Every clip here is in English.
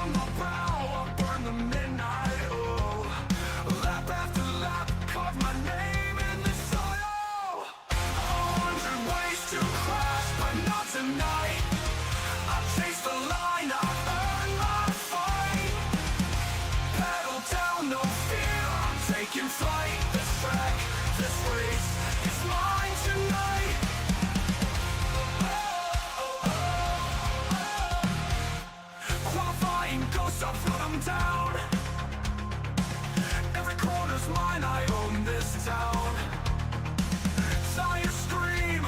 on my brow, I burn the midnight oil. Lap after lap, carve my name in the soil. 100 ways to crash, but not tonight. I chase the line, I earn my fight. Pedal down, no fear, I'm taking flight. This track, this race, is mine tonight. Qualifying ghosts, I've run them down. Every corner's mine, I own this town. Sire scream,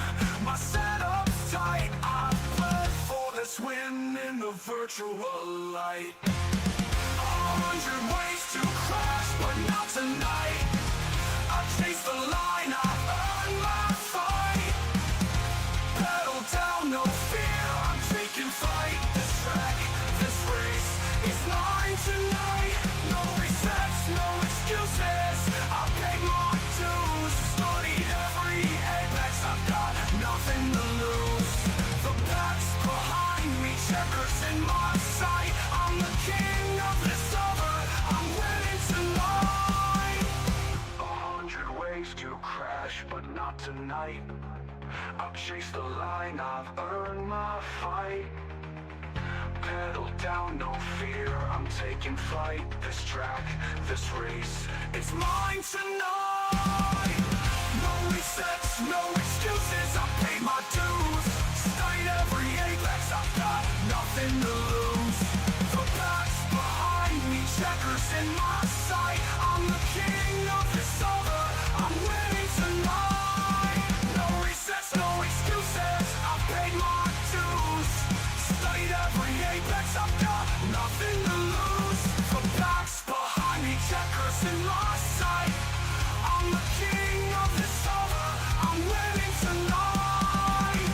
my setup's tight. I bled for this win in the virtual light. 100 ways to crash, but not tonight. I chase the line, I earn my fight. Pedal down, no fear, I'm taking flight. This track, this race, is mine tonight. No resets, no excuses, I paid my dues. Studied every apex, I've got nothing to lose. The pack's behind me, checkers in my sight. I'm the king of this over, I'm winning tonight. 100 ways to crash, but not tonight. I've chased the line, I've earned my fight. Pedal down, no fear, I'm taking flight. This track, this race, it's mine tonight. No resets, no excuses, I paid my dues. Studied every apex, I've got nothing to lose. The pack's behind me, checkers in my sight. I'm the king of this over, I'm winning tonight. No resets, no excuses, I paid my dues. Studied every apex, I've got nothing to lose. The pack's behind me, checkers in my sight. I'm the king of this over, I'm winning tonight.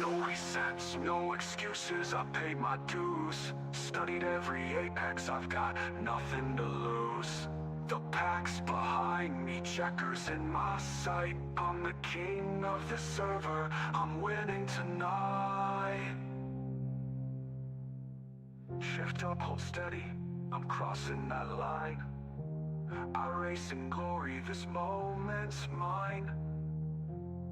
No resets, no excuses, I paid my dues. Studied every apex, I've got nothing to lose. The pack's behind me, checkers in my sight. I'm the king of the server, I'm winning tonight. Shift up, hold steady, I'm crossing that line. I race in glory, this moment's mine.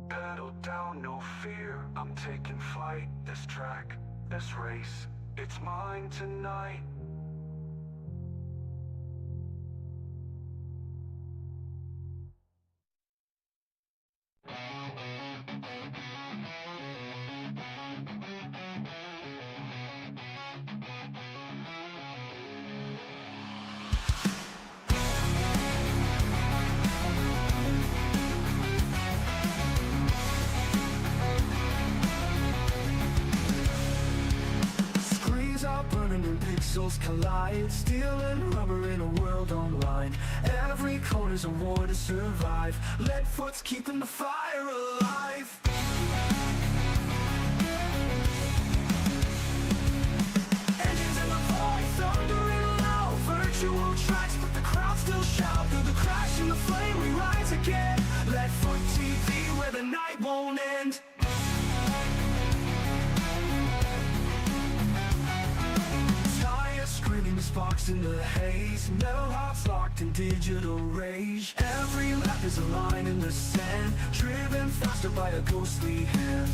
Pedal down, no fear, I'm taking flight. This track, this race, it's mine tonight. Burning and pixels collide. Steel and rubber in a world online. Every corner's a war to survive. Leadfoot's keeping the fire alive. Engines in the void, thundering loud. Virtual tracks, but the crowd still shout. Through the crash and the flame we rise again. Leadfoot TV, where the night won't end. Screaming the sparks in the haze. Metal hearts locked in digital rage. Every lap is a line in the sand, driven faster by a ghostly hand.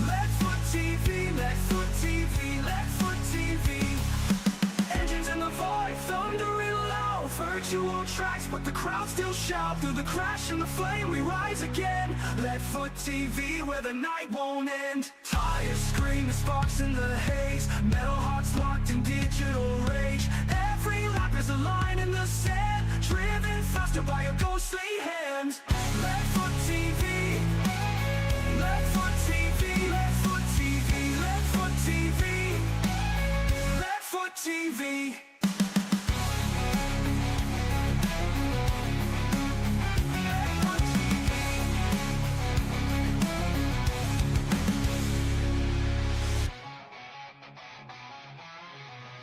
Leadfoot TV, Leadfoot TV, Leadfoot TV. Engines in the void, thundering loud. Virtual tracks, but the crowd still shout. Through the crash and the flame we rise again. Leadfoot TV, where the night won't end. Tires scream, the sparks in the haze. Metal hearts locked in digital rage. Every lap is a line in the sand, driven faster by a ghostly hand. Leadfoot TV, Leadfoot TV, Leadfoot TV, Leadfoot TV, Leadfoot TV.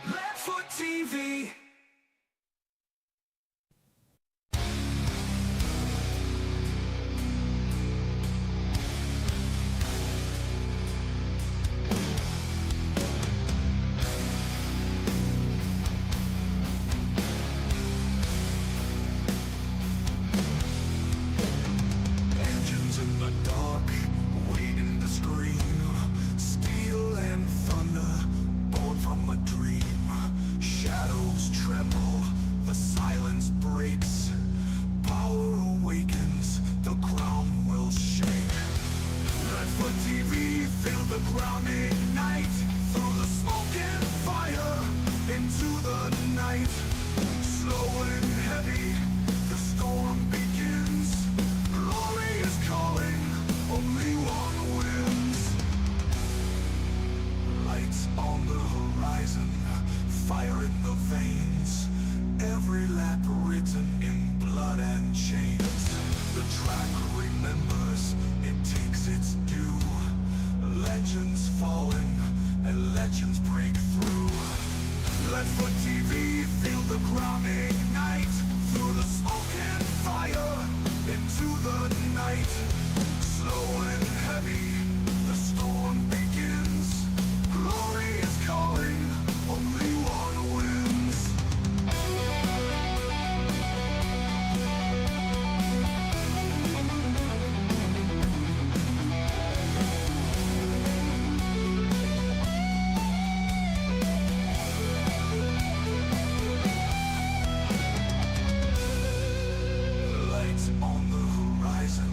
Leadfoot TV. the silence breaks, power awakens, the ground will shake. Let the TV feel the ground ignite, through the smoke and fire, into the night. Slow and heavy, the storm begins. Glory is calling, only one wins. Lights on the horizon, fire in the veins. Every lap written in blood and chains. The track remembers, it takes its due. Legends falling, and legends break through. Let the TV feel the ground ignite, through the smoke and fire, into the night. Slow and heavy, the storm begins. Glory is calling, only one wins. Lights on the horizon,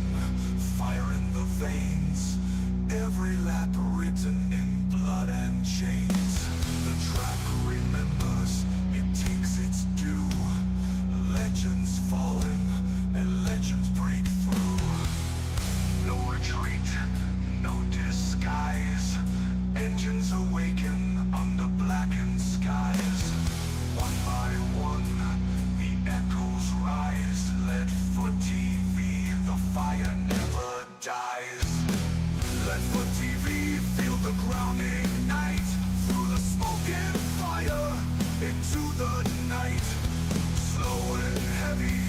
fire in the veins. Every lap written in blood and chains. The track remembers, it takes its due. Legends falling, and legends break through. No retreat, no disguise. Engines awaken under blackened skies. One by one, the echoes rise. Let for TV, the fire never dies. Let the TV feel the ground ignite, through the smoke and fire, into the night. Slow and heavy,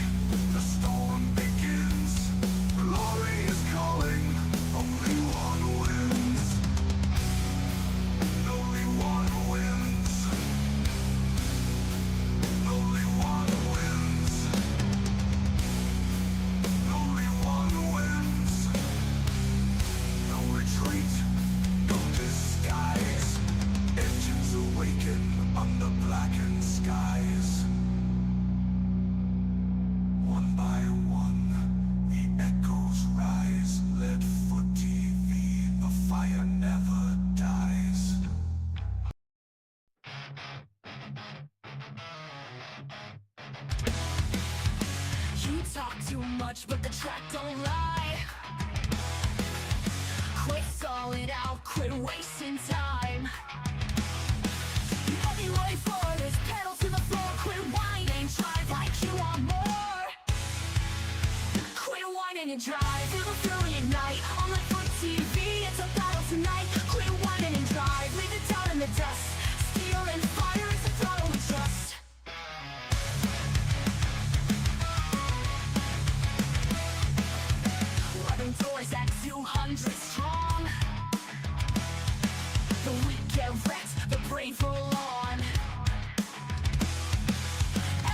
the storm begins. Glory is calling, only one wins. Only one wins. Only one wins. Only one wins. No retreat, no disguise. Engines awaken under blackened skies. One by one, the echoes rise. Let for TV, the fire never dies. You talk too much, but the track don't lie. Quit stalling out, quit wasting time. Let me wait for this, pedal to the floor. Quit whining, drive like you want more. Quit whining and drive, feel the fury ignite. On the foot TV, it's a battle tonight. Quit whining and drive, leave it down in the dust. Steel and fire is the throttle we trust. Webbing doors at 200 strong. The weak get wrecked, the brave roll on.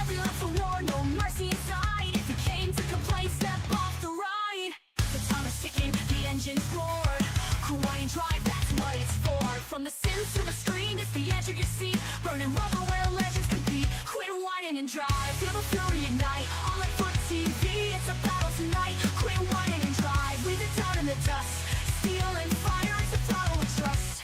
Every lap for war, no mercy inside. If you came to complain, step off the ride. The time is ticking, the engines roar. Quiet and drive, that's what it's for. From the sims to the screen, it's the edge of your seat. Burning rubber where legends compete. Quit whining and drive, feel the fury ignite. On the foot TV, it's a battle tonight. Quit whining and drive, leave it down in the dust. Steel and fire, it's the throttle we trust.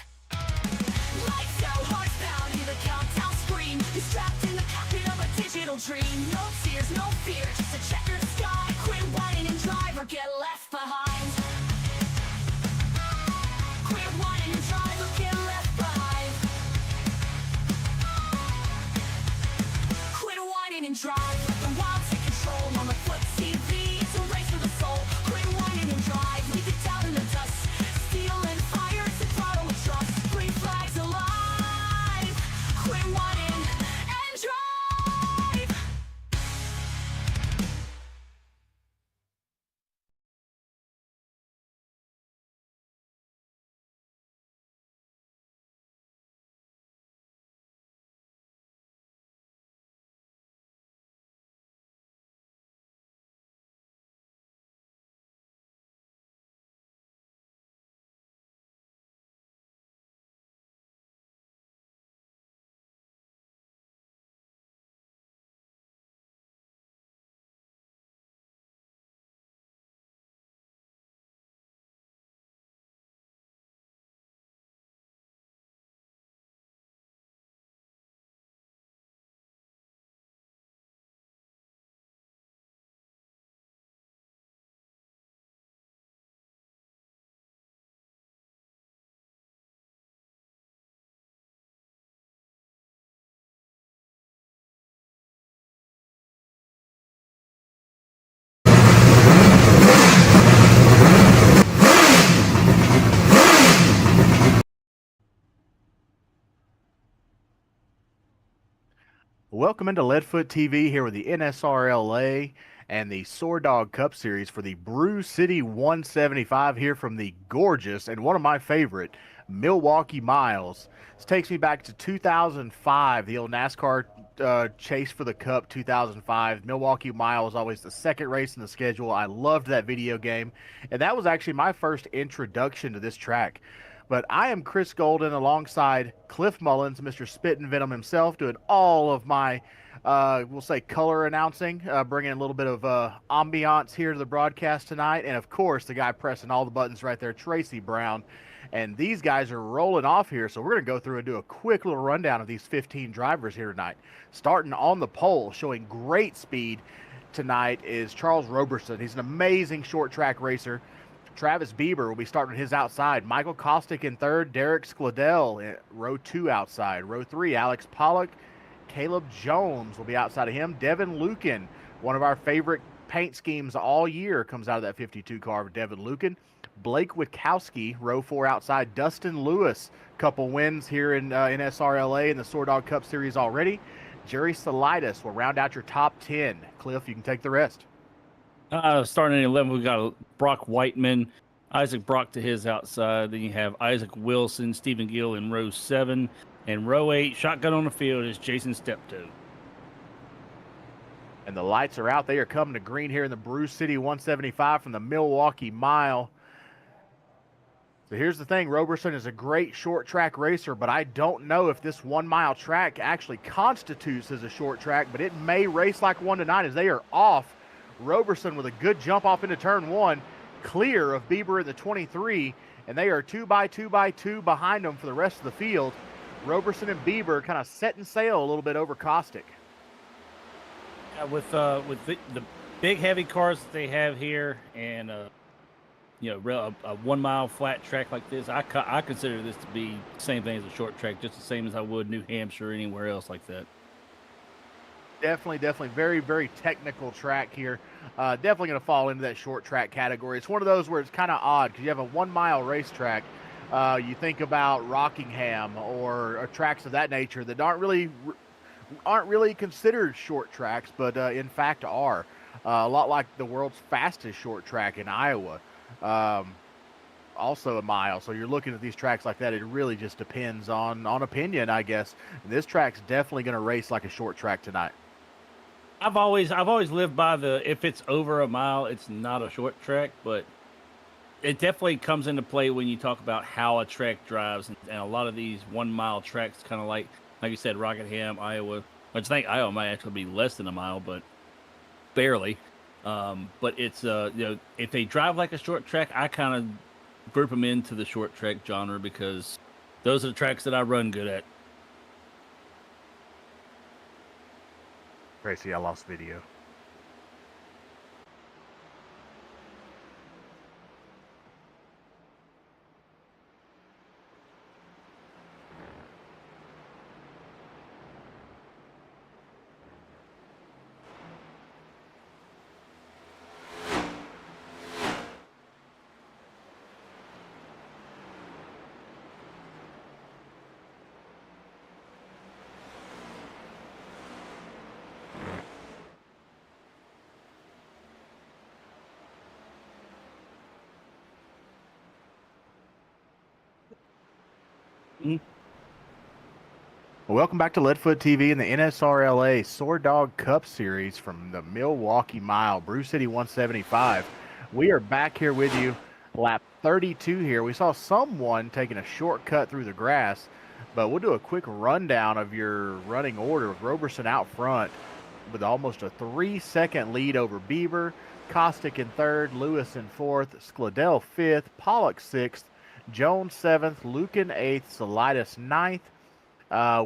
Lights out, hearts pounding, the countdown scream. You're strapped in the cockpit of a digital dream. No tears, no fear, just a checkered sky. Quit whining and drive or get left behind. Quit whining and drive or get left behind. Quit whining and drive, let the wild take control. On the foot TV, it's a race for the soul. Quit whining and drive, leave it down in the dust. Steel and fire, it's the throttle we trust. Green flags alive. Quit whining and drive. Welcome into Leadfoot TV here with the NSRLA and the SoarDogg Cup Series for the Brew City 175 here from the gorgeous and one of my favorite Milwaukee miles. This takes me back to 2005, the old NASCAR chase for the Cup 2005. Milwaukee Mile was always the second race in the schedule. I loved that video game, and that was actually my first introduction to this track. But I am Chris Golden alongside Cliff Mullins, Mr. Spit and Venom himself, doing all of my, we'll say, color announcing, bringing a little bit of ambiance here to the broadcast tonight. And of course, the guy pressing all the buttons right there, Tracy Brown. And these guys are rolling off here, so we're going to go through and do a quick little rundown of these 15 drivers here tonight. Starting on the pole, showing great speed tonight is Charles Roberson. He's an amazing short track racer. Travis Bieber will be starting his outside. Michael Kostick in third. Derek Skladell in row 2 outside. Row 3, Alex Pollock. Caleb Jones will be outside of him. Devin Lucan, one of our favorite paint schemes all year, comes out of that 52 car of Devin Lucan. Blake Witkowski, row 4 outside. Dustin Lewis, couple wins here in NSRLA in the SoarDogg Cup Series already. Jerry Salidas will round out your top 10. Cliff, you can take the rest. Starting at 11, we got Brock Whiteman, Isaac Brock to his outside. Then you have Isaac Wilson, Stephen Gill in row 7. And row 8, shotgun on the field, is Jason Steptoe. And the lights are out. They are coming to green here in the Brew City 175 from the Milwaukee Mile. So here's the thing. Roberson is a great short track racer, but I don't know if this 1 mile track actually constitutes as a short track, but it may race like 1 to 9 as they are off. Roberson with a good jump off into turn 1, clear of Bieber in the 23, and they are 2 by 2 by 2 behind them for the rest of the field. Roberson and Bieber kind of setting sail a little bit over Kostick. With the big heavy cars that they have here, and a 1 mile flat track like this, I consider this to be the same thing as a short track, just the same as I would New Hampshire or anywhere else like that. Definitely very, very technical track here. Definitely going to fall into that short track category. It's one of those where it's kind of odd because you have a 1 mile racetrack. You think about Rockingham or tracks of that nature that aren't really considered short tracks, but in fact are. A lot like the world's fastest short track in Iowa. Also a mile. So you're looking at these tracks like that. It really just depends on opinion, I guess. And this track's definitely going to race like a short track tonight. I've always lived by if it's over a mile, it's not a short track, but it definitely comes into play when you talk about how a track drives, and a lot of these 1 mile tracks, kind of like you said, Rockingham, Iowa. Which I think Iowa might actually be less than a mile, but barely. But it's if they drive like a short track, I kind of group them into the short track genre because those are the tracks that I run good at. Tracy, I lost video. Well, welcome back to Leadfoot TV and the NSRLA SoarDogg Cup Series from the Milwaukee Mile, Brew City 175. We are back here with you, lap 32 here. We saw someone taking a shortcut through the grass, but we'll do a quick rundown of your running order with Roberson out front with almost a 3-second lead over Bieber, Kostick in third, Lewis in fourth, Skladell fifth, Pollock sixth, Jones 7th, Lucan 8th, Salidas 9th,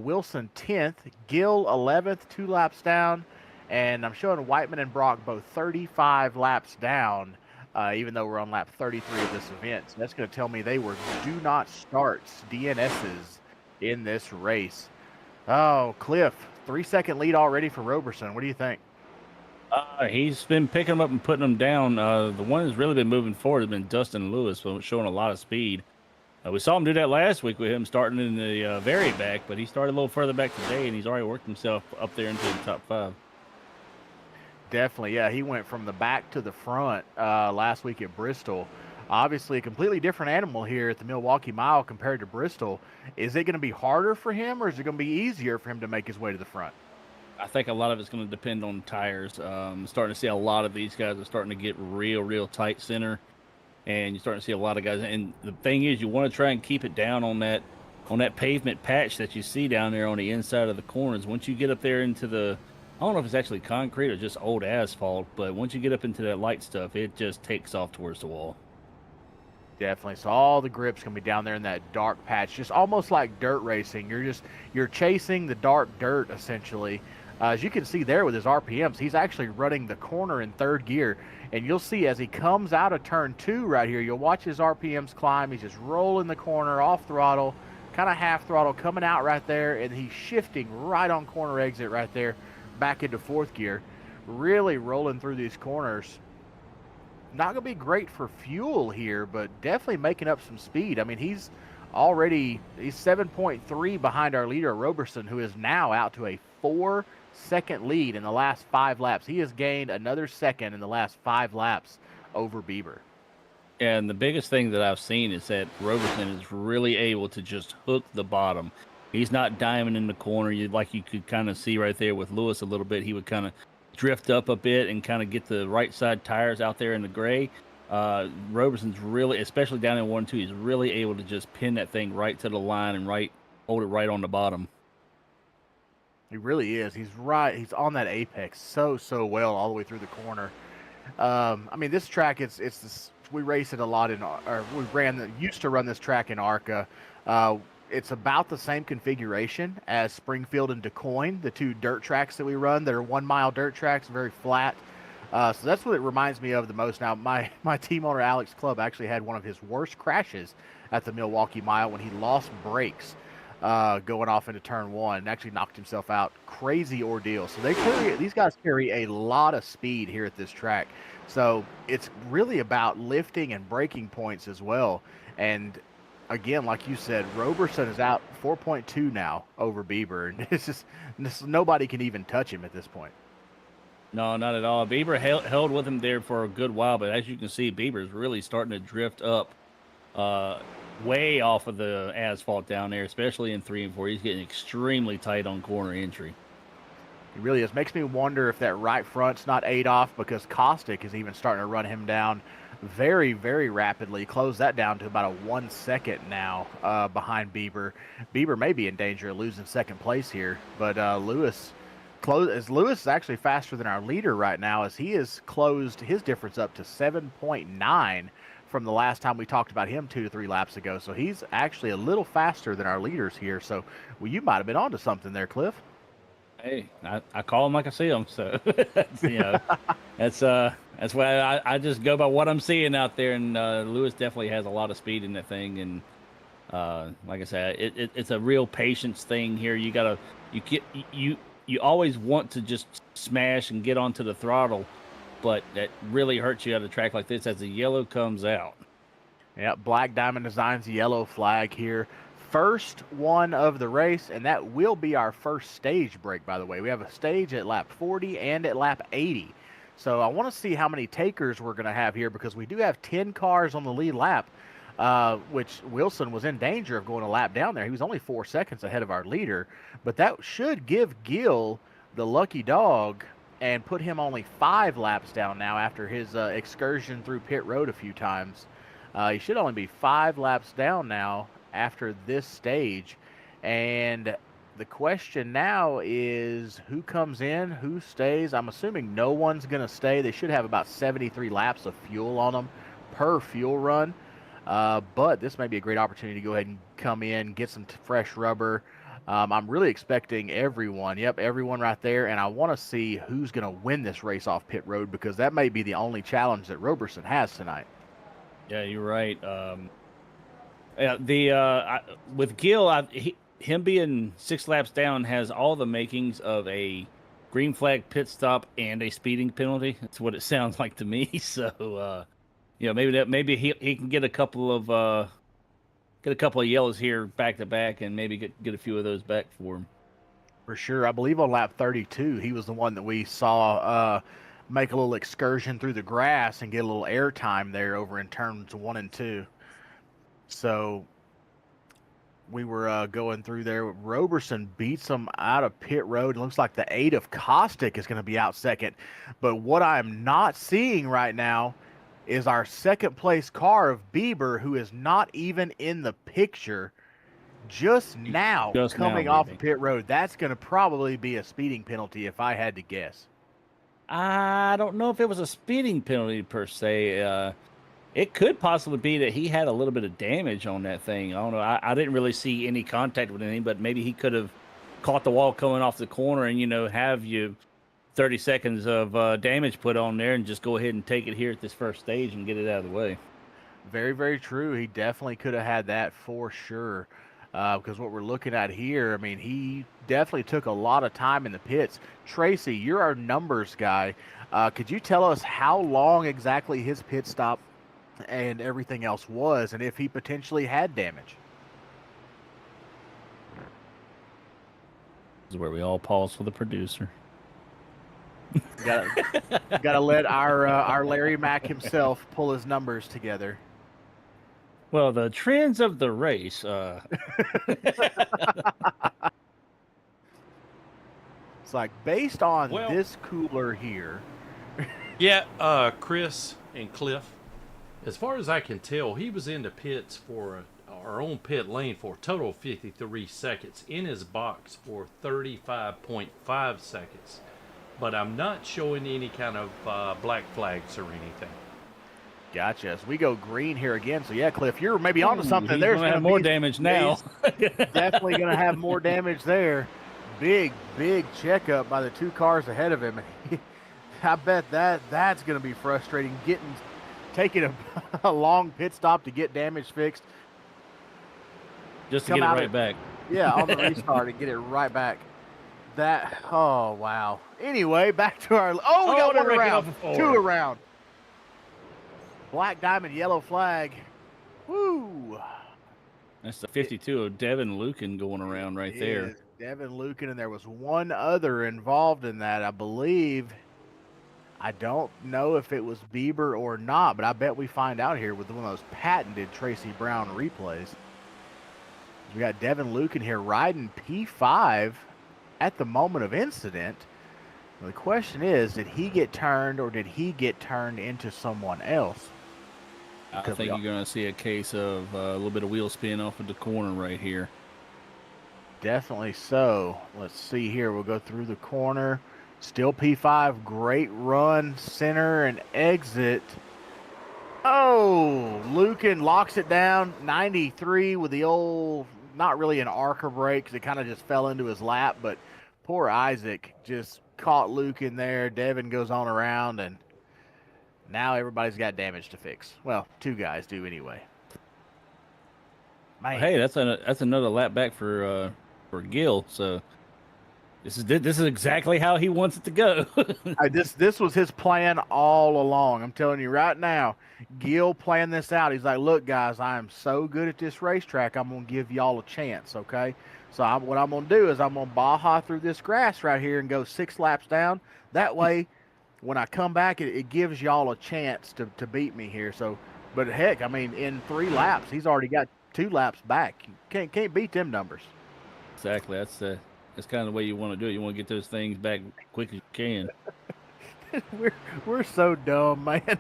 Wilson 10th, Gill 11th, 2 laps down, and I'm showing Whiteman and Brock both 35 laps down, even though we're on lap 33 of this event. So that's going to tell me they were do not starts, DNSs, in this race. Oh, Cliff, 3-second lead already for Roberson. What do you think? He's been picking them up and putting them down. The one that's really been moving forward has been Dustin Lewis, showing a lot of speed. We saw him do that last week with him starting in the very back, but he started a little further back today, and he's already worked himself up there into the top 5. Definitely, yeah. He went from the back to the front last week at Bristol. Obviously, a completely different animal here at the Milwaukee Mile compared to Bristol. Is it going to be harder for him, or is it going to be easier for him to make his way to the front? I think a lot of it's going to depend on tires. Starting to see a lot of these guys are starting to get real tight center, and you're starting to see a lot of guys. And the thing is, you want to try and keep it down on that pavement patch that you see down there on the inside of the corners. Once you get up there into the, I don't know if it's actually concrete or just old asphalt, but once you get up into that light stuff, it just takes off towards the wall. Definitely. So all the grip's gonna be down there in that dark patch, just almost like dirt racing. You're chasing the dark dirt essentially. As you can see there with his RPMs, he's actually running the corner in 3rd gear, and you'll see as he comes out of turn 2 right here, you'll watch his RPMs climb. He's just rolling the corner off throttle, kind of half throttle, coming out right there, and he's shifting right on corner exit right there, back into 4th gear, really rolling through these corners. Not going to be great for fuel here, but definitely making up some speed. I mean, he's 7.3 behind our leader, Roberson, who is now out to a 4-second lead in the last 5 laps. He has gained another second in the last 5 laps over Bieber. And the biggest thing that I've seen is that Roberson is really able to just hook the bottom. He's not diving in the corner. You could kind of see right there with Lewis a little bit. He would kind of drift up a bit and kind of get the right side tires out there in the gray. Roberson's really, especially down in 1-2, he's really able to just pin that thing right to the line and hold it right on the bottom. He really is. He's right. He's on that apex so well all the way through the corner. I mean, this track, it's this, we race it a lot used to run this track in ARCA. It's about the same configuration as Springfield and DeCoin, the 2 dirt tracks that we run. They're 1-mile dirt tracks, very flat. So that's what it reminds me of the most. Now, my team owner, Alex Clubb, actually had one of his worst crashes at the Milwaukee Mile when he lost brakes going off into turn 1 and actually knocked himself out. Crazy ordeal. So these guys carry a lot of speed here at this track. So it's really about lifting and braking points as well. And again, like you said, Roberson is out 4.2 now over Bieber, and nobody can even touch him at this point. No, not at all. Bieber held with him there for a good while, but as you can see, Bieber is really starting to drift up way off of the asphalt down there, especially in 3 and 4. He's getting extremely tight on corner entry. He really is. Makes me wonder if that right front's not ate off, because Caustic is even starting to run him down very rapidly. Close that down to about a 1 second now behind Bieber. Bieber may be in danger of losing 2nd place here, but Lewis is actually faster than our leader right now, as he has closed his difference up to 7.9 from the last time we talked about him 2 to 3 laps ago. So he's actually a little faster than our leaders here. So you might have been onto something there, Cliff. Hey, I call them like I see them, so that's why I just go by what I'm seeing out there. And Lewis definitely has a lot of speed in that thing, and like I said, it's a real patience thing here. You always want to just smash and get onto the throttle, but that really hurts you at a track like this as the yellow comes out. Yeah, Black Diamond Designs yellow flag here. First one of the race, and that will be our first stage break, by the way. We have a stage at lap 40 and at lap 80. So I want to see how many takers we're going to have here, because we do have 10 cars on the lead lap, which Wilson was in danger of going a lap down there. He was only 4 seconds ahead of our leader, but that should give Gil the lucky dog and put him only 5 laps down now after his excursion through pit road a few times. He should only be 5 laps down now after this stage. And the question now is, who comes in, who stays? I'm assuming no one's going to stay. They should have about 73 laps of fuel on them per fuel run. But this may be a great opportunity to go ahead and come in, get some fresh rubber. I'm really expecting everyone. Yep, everyone right there. And I want to see who's going to win this race off pit road, because that may be the only challenge that Roberson has tonight. Yeah, you're right. With Gil, him being 6 laps down has all the makings of a green flag pit stop and a speeding penalty. That's what it sounds like to me. So, maybe he can get a couple of get a couple of yellows here back to back, and maybe get a few of those back for him. For sure. I believe on lap 32, he was the one that we saw make a little excursion through the grass and get a little air time there over in turns 1 and 2. So we were going through there. Roberson beats him out of pit road. It looks like the 8 of Caustic is going to be out second. But what I'm not seeing right now is our second place car of Bieber, who is not even in the picture just now coming off of pit road. That's going to probably be a speeding penalty if I had to guess. I don't know if it was a speeding penalty per se. It could possibly be that he had a little bit of damage on that thing. I don't know. I didn't really see any contact with anything, but maybe he could have caught the wall coming off the corner and, have you 30 seconds of damage put on there and just go ahead and take it here at this first stage and get it out of the way. Very, very true. He definitely could have had that for sure. Because what we're looking at here, I mean, he definitely took a lot of time in the pits. Tracy, you're our numbers guy. Could you tell us how long exactly his pit stop and everything else was, and if he potentially had damage? This is where we all pause for the producer. Gotta let our Larry Mack himself pull his numbers together. Well, the trends of the race. It's like based on this cooler here. Yeah, Chris and Cliff, as far as I can tell, he was in the pits for our own pit lane for a total of 53 seconds, in his box for 35.5 seconds. But I'm not showing any kind of black flags or anything. Gotcha. As we go green here again. So, yeah, Cliff, you're maybe onto something. There's going to have more damage now. Definitely going to have more damage there. Big checkup by the 2 cars ahead of him. I bet that's going to be frustrating, taking a long pit stop to get damage fixed. Just to get it right back. Yeah, on the restart and get it right back. Oh, wow. Anyway, back to our... Oh, we got 1 around. 2 around. Black diamond, yellow flag. Woo! That's the 52 of Devin Lucan going around right there. Devin Lucan, and there was 1 other involved in that, I believe. I don't know if it was Bieber or not, but I bet we find out here with one of those patented Tracy Brown replays. We got Devin Lucan here riding P5 at the moment of incident. The question is, did he get turned or did he get turned into someone else? I think you're going to see a case of a little bit of wheel spin off of the corner right here. Definitely so. Let's see here. We'll go through the corner. Still P5. Great run. Center and exit. Oh, Lucan locks it down. 93 with the old, not really an arcer brake because it kind of just fell into his lap, but poor Isaac just caught Lucan there. Devin goes on around, and now everybody's got damage to fix. Well, 2 guys do anyway. Man. Hey, that's another lap back for Gil. So this is exactly how he wants it to go. This was his plan all along. I'm telling you right now, Gil planned this out. He's like, look, guys, I am so good at this racetrack, I'm going to give y'all a chance, okay? So what I'm going to do is I'm going to Baja through this grass right here and go 6 laps down. That way, when I come back, it gives y'all a chance to beat me here. So, but heck, I mean, in 3 laps, he's already got 2 laps back. You can't beat them numbers. Exactly. That's kind of the way you want to do it. You want to get those things back quick as you can. we're so dumb, man.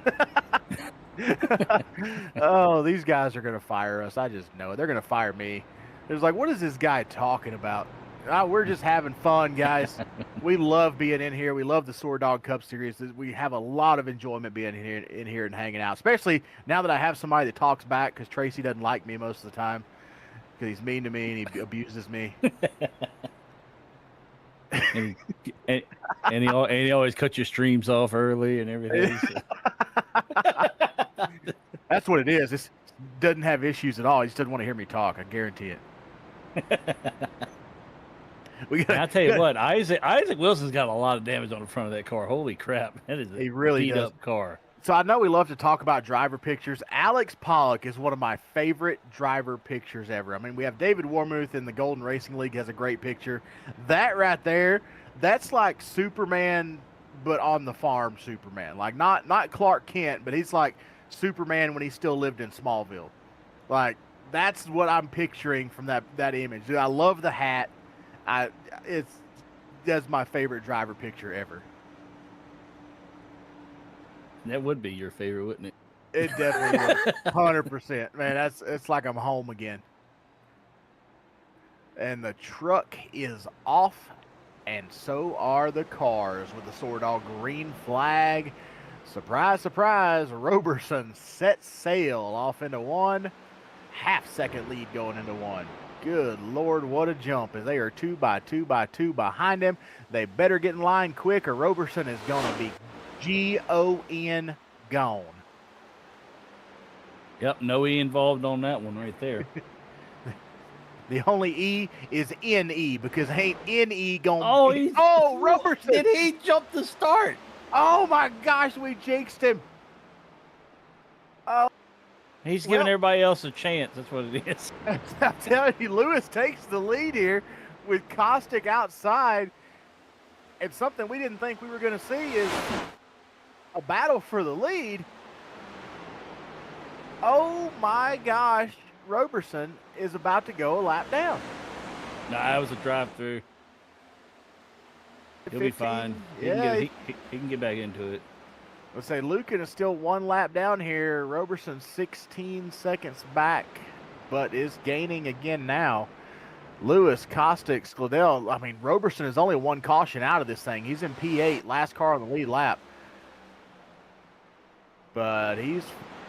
Oh, these guys are going to fire us. I just know it. They're going to fire me. It's like, what is this guy talking about? We're just having fun, guys. We love being in here. We love the SoarDogg Cup Series. We have a lot of enjoyment being in here and hanging out, especially now that I have somebody that talks back, because Tracy doesn't like me most of the time because he's mean to me and he abuses me. and he always cuts your streams off early and everything. So. That's what it is. This doesn't have issues at all. He just doesn't want to hear me talk. I guarantee it. I'll tell you what, Isaac Wilson's got a lot of damage on the front of that car. Holy crap. That is a beat-up car. So I know we love to talk about driver pictures. Alex Pollock is one of my favorite driver pictures ever. I mean, we have David Warmuth in the Golden Racing League has a great picture. That right there, that's like Superman, but on the farm Superman. Like not Clark Kent, but he's like Superman when he still lived in Smallville. Like that's what I'm picturing from that image. Dude, I love the hat. That's my favorite driver picture ever. That would be your favorite, wouldn't it? It definitely was. 100%. Man, it's like I'm home again. And the truck is off, and so are the cars with the SoarDogg green flag. Surprise, surprise, Roberson sets sail off into one. Half-second lead going into one. Good Lord, what a jump, as they are 2 by 2 by 2 behind him. They better get in line quick, or Roberson is going to be G-O-N gone. Yep, no E involved on that one right there. The only E is N-E, because ain't N-E going Oh, oh, Roberson! Did he jump the start? Oh my gosh, we jinxed him. Oh, He's giving everybody else a chance. That's what it is. I'm telling you, Lewis takes the lead here with Caustic outside. And something we didn't think we were going to see is a battle for the lead. Oh my gosh, Roberson is about to go a lap down. No, that was a drive-through. He'll be 15, fine. He can get back into it. Let's say Lucan is still 1 lap down here. Roberson 16 seconds back, but is gaining again now. Lewis, Caustic, Skladell. I mean, Roberson is only 1 caution out of this thing. He's in P8, last car on the lead lap. But he's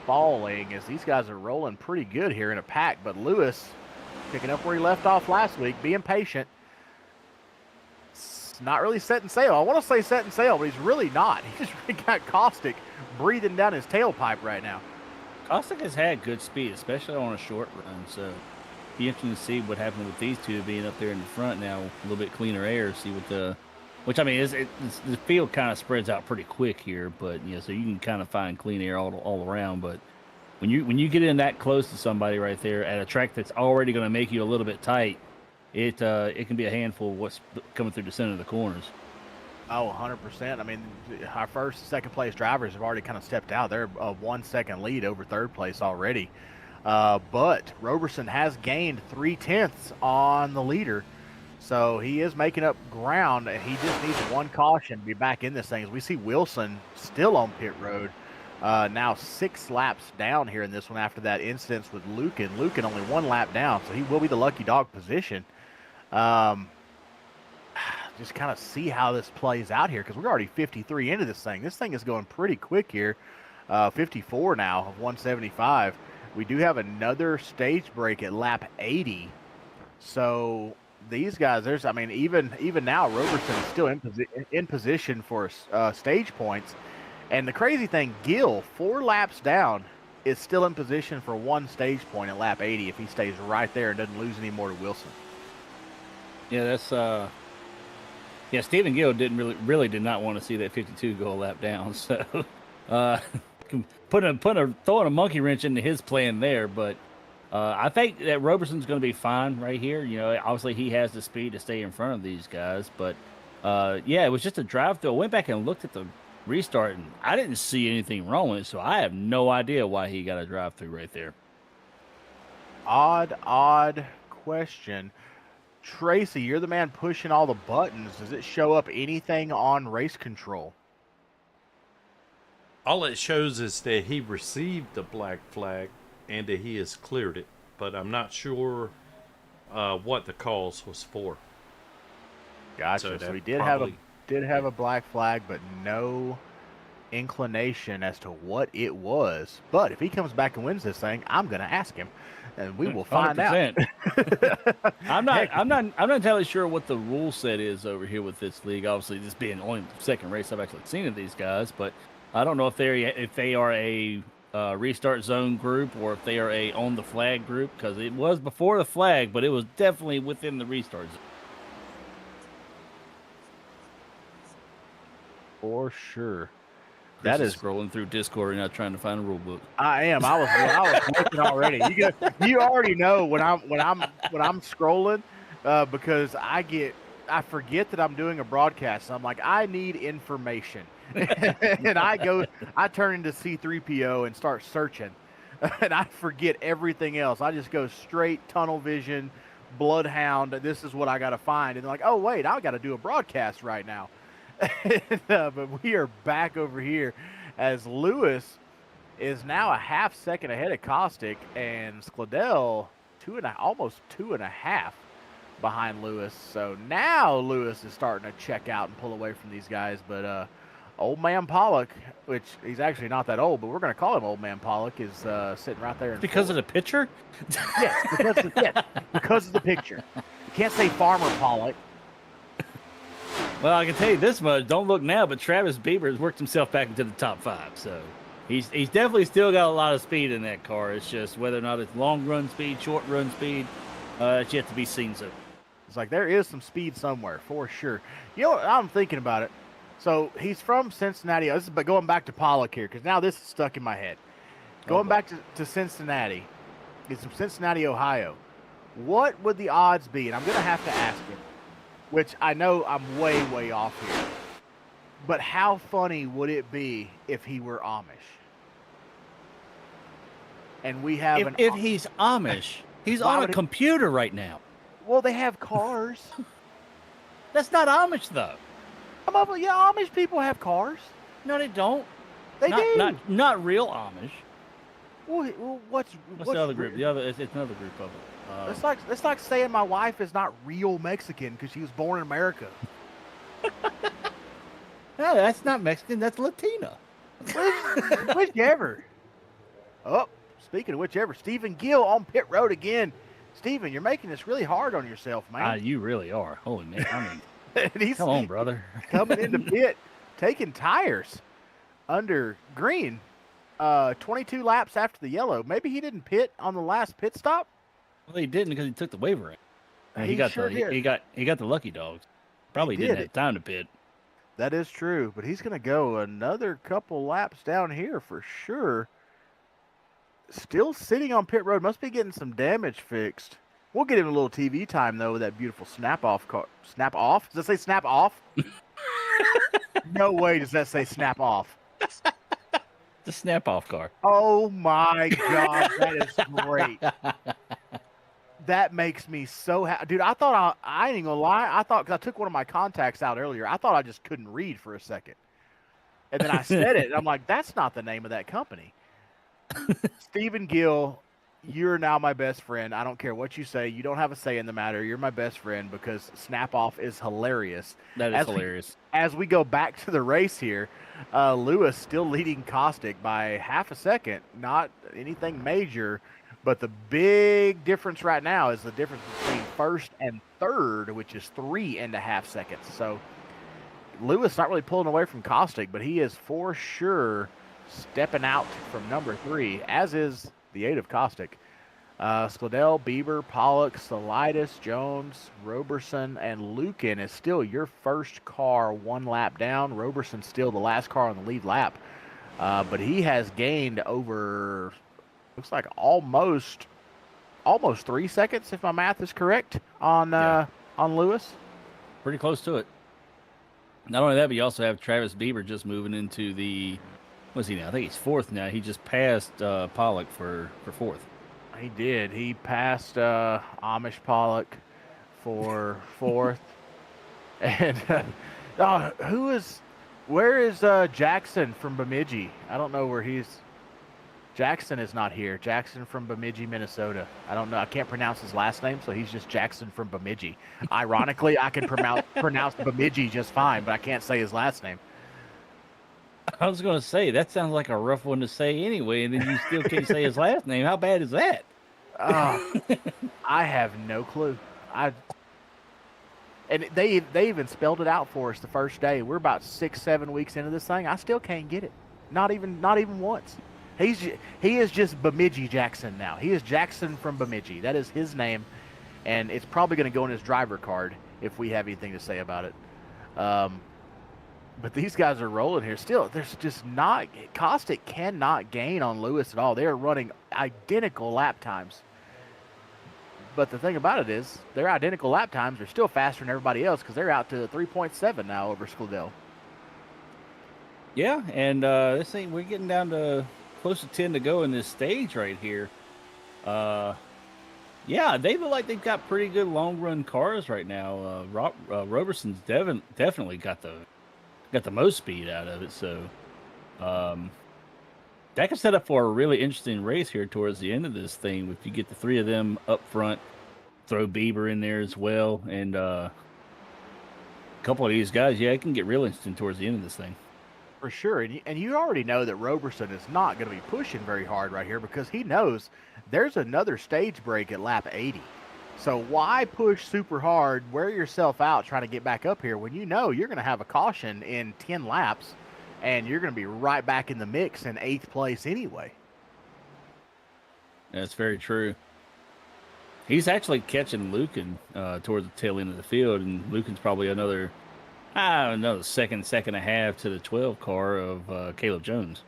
falling as these guys are rolling pretty good here in a pack. But Lewis picking up where he left off last week, being patient. Not really setting sail. I want to say setting sail, but he's really not. He just got Caustic breathing down his tailpipe right now. Caustic has had good speed, especially on a short run. So be interesting to see what happens with these two being up there in the front now, a little bit cleaner air. See what which I mean the field kind of spreads out pretty quick here, but so you can kind of find clean air all around. But when you get in that close to somebody right there at a track that's already going to make you a little bit tight, it can be a handful of what's coming through the center of the corners. Oh, 100%. I mean, our first, second place drivers have already kind of stepped out. They're a 1 second lead over third place already. But Roberson has gained 3/10 on the leader. So he is making up ground, and he just needs 1 caution to be back in this thing. As we see Wilson still on pit road, now 6 laps down here in this one after that incident with Lucan. Lucan only 1 lap down, so he will be the lucky dog position. Just kind of see how this plays out here, because we're already 53 into this thing. This thing is going pretty quick here. 54 now of 175. We do have another stage break at lap 80. So these guys, even now, Roberson is still in position for stage points. And the crazy thing, Gill, 4 laps down, is still in position for 1 stage point at lap 80 if he stays right there and doesn't lose any more to Wilson. Yeah, that's Stephen Gill really did not want to see that 52 go a lap down. So throwing a monkey wrench into his plan there, but I think that Roberson's going to be fine right here. Obviously he has the speed to stay in front of these guys, but it was just a drive through. I went back and looked at the restart, and I didn't see anything wrong with it, so I have no idea why he got a drive through right there. Odd question. Tracy, you're the man pushing all the buttons. Does it show up anything on race control? All it shows is that he received the black flag and that he has cleared it, but I'm not sure what the cause was for. Gotcha. So he did have a black flag, but no inclination as to what it was. But if he comes back and wins this thing, I'm going to ask him, and we will find 100%. Out. I'm not entirely sure what the rule set is over here with this league. Obviously, this being only the second race I've actually seen of these guys, but I don't know if they are a restart zone group or if they are a on the flag group, because it was before the flag, but it was definitely within the restart zone. For sure. Chris That is is, scrolling through Discord and not trying to find a rule book. I am. I was looking already. You already know when I'm scrolling, because I forget that I'm doing a broadcast. I'm like, I need information, and I turn into C3PO and start searching, and I forget everything else. I just go straight tunnel vision, bloodhound. This is what I got to find, and they're like, oh wait, I got to do a broadcast right now. But we are back over here as Lewis is now a half second ahead of Caustic, and Skladel almost 2.5 behind Lewis. So now Lewis is starting to check out and pull away from these guys. But old man Pollock, which he's actually not that old, but we're going to call him old man Pollock, is sitting right there. Because of the picture? Yes, because of the picture. You can't say Farmer Pollock. Well, I can tell you this much. Don't look now, but Travis Bieber has worked himself back into the top 5. So he's definitely still got a lot of speed in that car. It's just whether or not it's long run speed, short run speed, it's yet to be seen. So it's like there is some speed somewhere for sure. You know what? I'm thinking about it. So he's from Cincinnati. This is but going back to Pollock here because now this is stuck in my head. Going back to Cincinnati. He's from Cincinnati, Ohio. What would the odds be? And I'm going to have to ask him, which I know I'm way, way off here. But how funny would it be if he were Amish? And we have if he's Amish, he's Why on would a it- computer right now. Well, they have cars. That's not Amish though. Yeah, Amish people have cars. No, they don't. They do. Not real Amish. Well, what's What's the other group? It's another group of it. It's like saying my wife is not real Mexican because she was born in America. No, that's not Mexican. That's Latina. Whichever. Oh, speaking of whichever, Stephen Gill on pit road again. Stephen, you're making this really hard on yourself, man. You really are. Holy man! I mean, And he's come on, brother. coming into pit, taking tires under green. 22 laps after the yellow. Maybe he didn't pit on the last pit stop. Well, he didn't because he took the waiver in. He got sure did. he got the lucky dogs. Probably He didn't did have time to pit. That is true, but he's going to go another couple laps down here for sure. Still sitting on pit road. Must be getting some damage fixed. We'll get him a little TV time, though, with that beautiful snap-off car. Snap-off? Does that say snap-off? No way does that say snap-off. The snap-off car. Oh, my God. That is great. That makes me so happy. Dude, I thought, I ain't gonna lie, I thought, because I took one of my contacts out earlier, I thought I just couldn't read for a second. And then I said it, and I'm like, that's not the name of that company. Stephen Gill, you're now my best friend. I don't care what you say. You don't have a say in the matter. You're my best friend because Snap-Off is hilarious. That is hilarious. As we go back to the race here, Lewis still leading Caustic by half a second. Not anything major. But the big difference right now is the difference between first and third, which is 3.5 seconds. So Lewis not really pulling away from Caustic, but he is for sure stepping out from number 3, as is the 8 of Caustic. Skladel, Bieber, Pollock, Salidas, Jones, Roberson, and Lucan is still your first car one lap down. Roberson's still the last car on the lead lap. But he has gained over... looks like almost 3 seconds, if my math is correct, on Lewis. Pretty close to it. Not only that, but you also have Travis Bieber just moving into the, what's he now? I think he's 4th now. He just passed Pollock for 4th. He did. He passed Amish Pollock for 4th. And where is Jackson from Bemidji? I don't know where he's. Jackson is not here. Jackson from Bemidji, Minnesota. I don't know. I can't pronounce his last name, so he's just Jackson from Bemidji. Ironically, I can pronounce Bemidji just fine, but I can't say his last name. I was going to say, that sounds like a rough one to say anyway, and then you still can't say his last name. How bad is that? I have no clue. And they even spelled it out for us the first day. We're about 6-7 weeks into this thing. I still can't get it. Not even once. He is just Bemidji Jackson now. He is Jackson from Bemidji. That is his name, and it's probably going to go in his driver card if we have anything to say about it. But these guys are rolling here. Still, there's just not Caustic cannot gain on Lewis at all. They are running identical lap times. But the thing about it is, their identical lap times are still faster than everybody else because they're out to 3.7 now over Scladell. Yeah, and this thing we're getting down to close to 10 to go in this stage right here. Yeah, they look like they've got pretty good long run cars right now. Roberson's definitely got the most speed out of it, so that can set up for a really interesting race here towards the end of this thing. If you get the three of them up front, throw Bieber in there as well, and a couple of these guys, yeah, it can get real interesting towards the end of this thing. For sure, and you already know that Roberson is not going to be pushing very hard right here because he knows there's another stage break at lap 80. So why push super hard, wear yourself out trying to get back up here when you know you're going to have a caution in 10 laps and you're going to be right back in the mix in 8th place anyway. That's very true. He's actually catching Lucan towards the tail end of the field, and Lucan's probably another second and a half to the 12 car of Caleb Jones.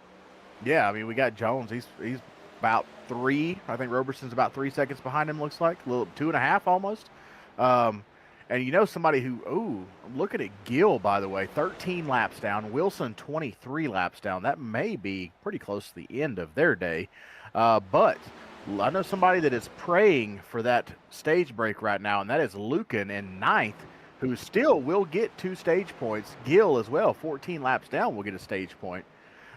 Yeah, I mean, we got Jones. He's about 3. I think Roberson's about 3 seconds behind him, looks like. A little 2.5 almost. And you know somebody who, I'm looking at Gill, by the way, 13 laps down. Wilson, 23 laps down. That may be pretty close to the end of their day. But I know somebody that is praying for that stage break right now, and that is Lucan in 9th, who still will get 2 stage points. Gill as well, 14 laps down, will get a stage point.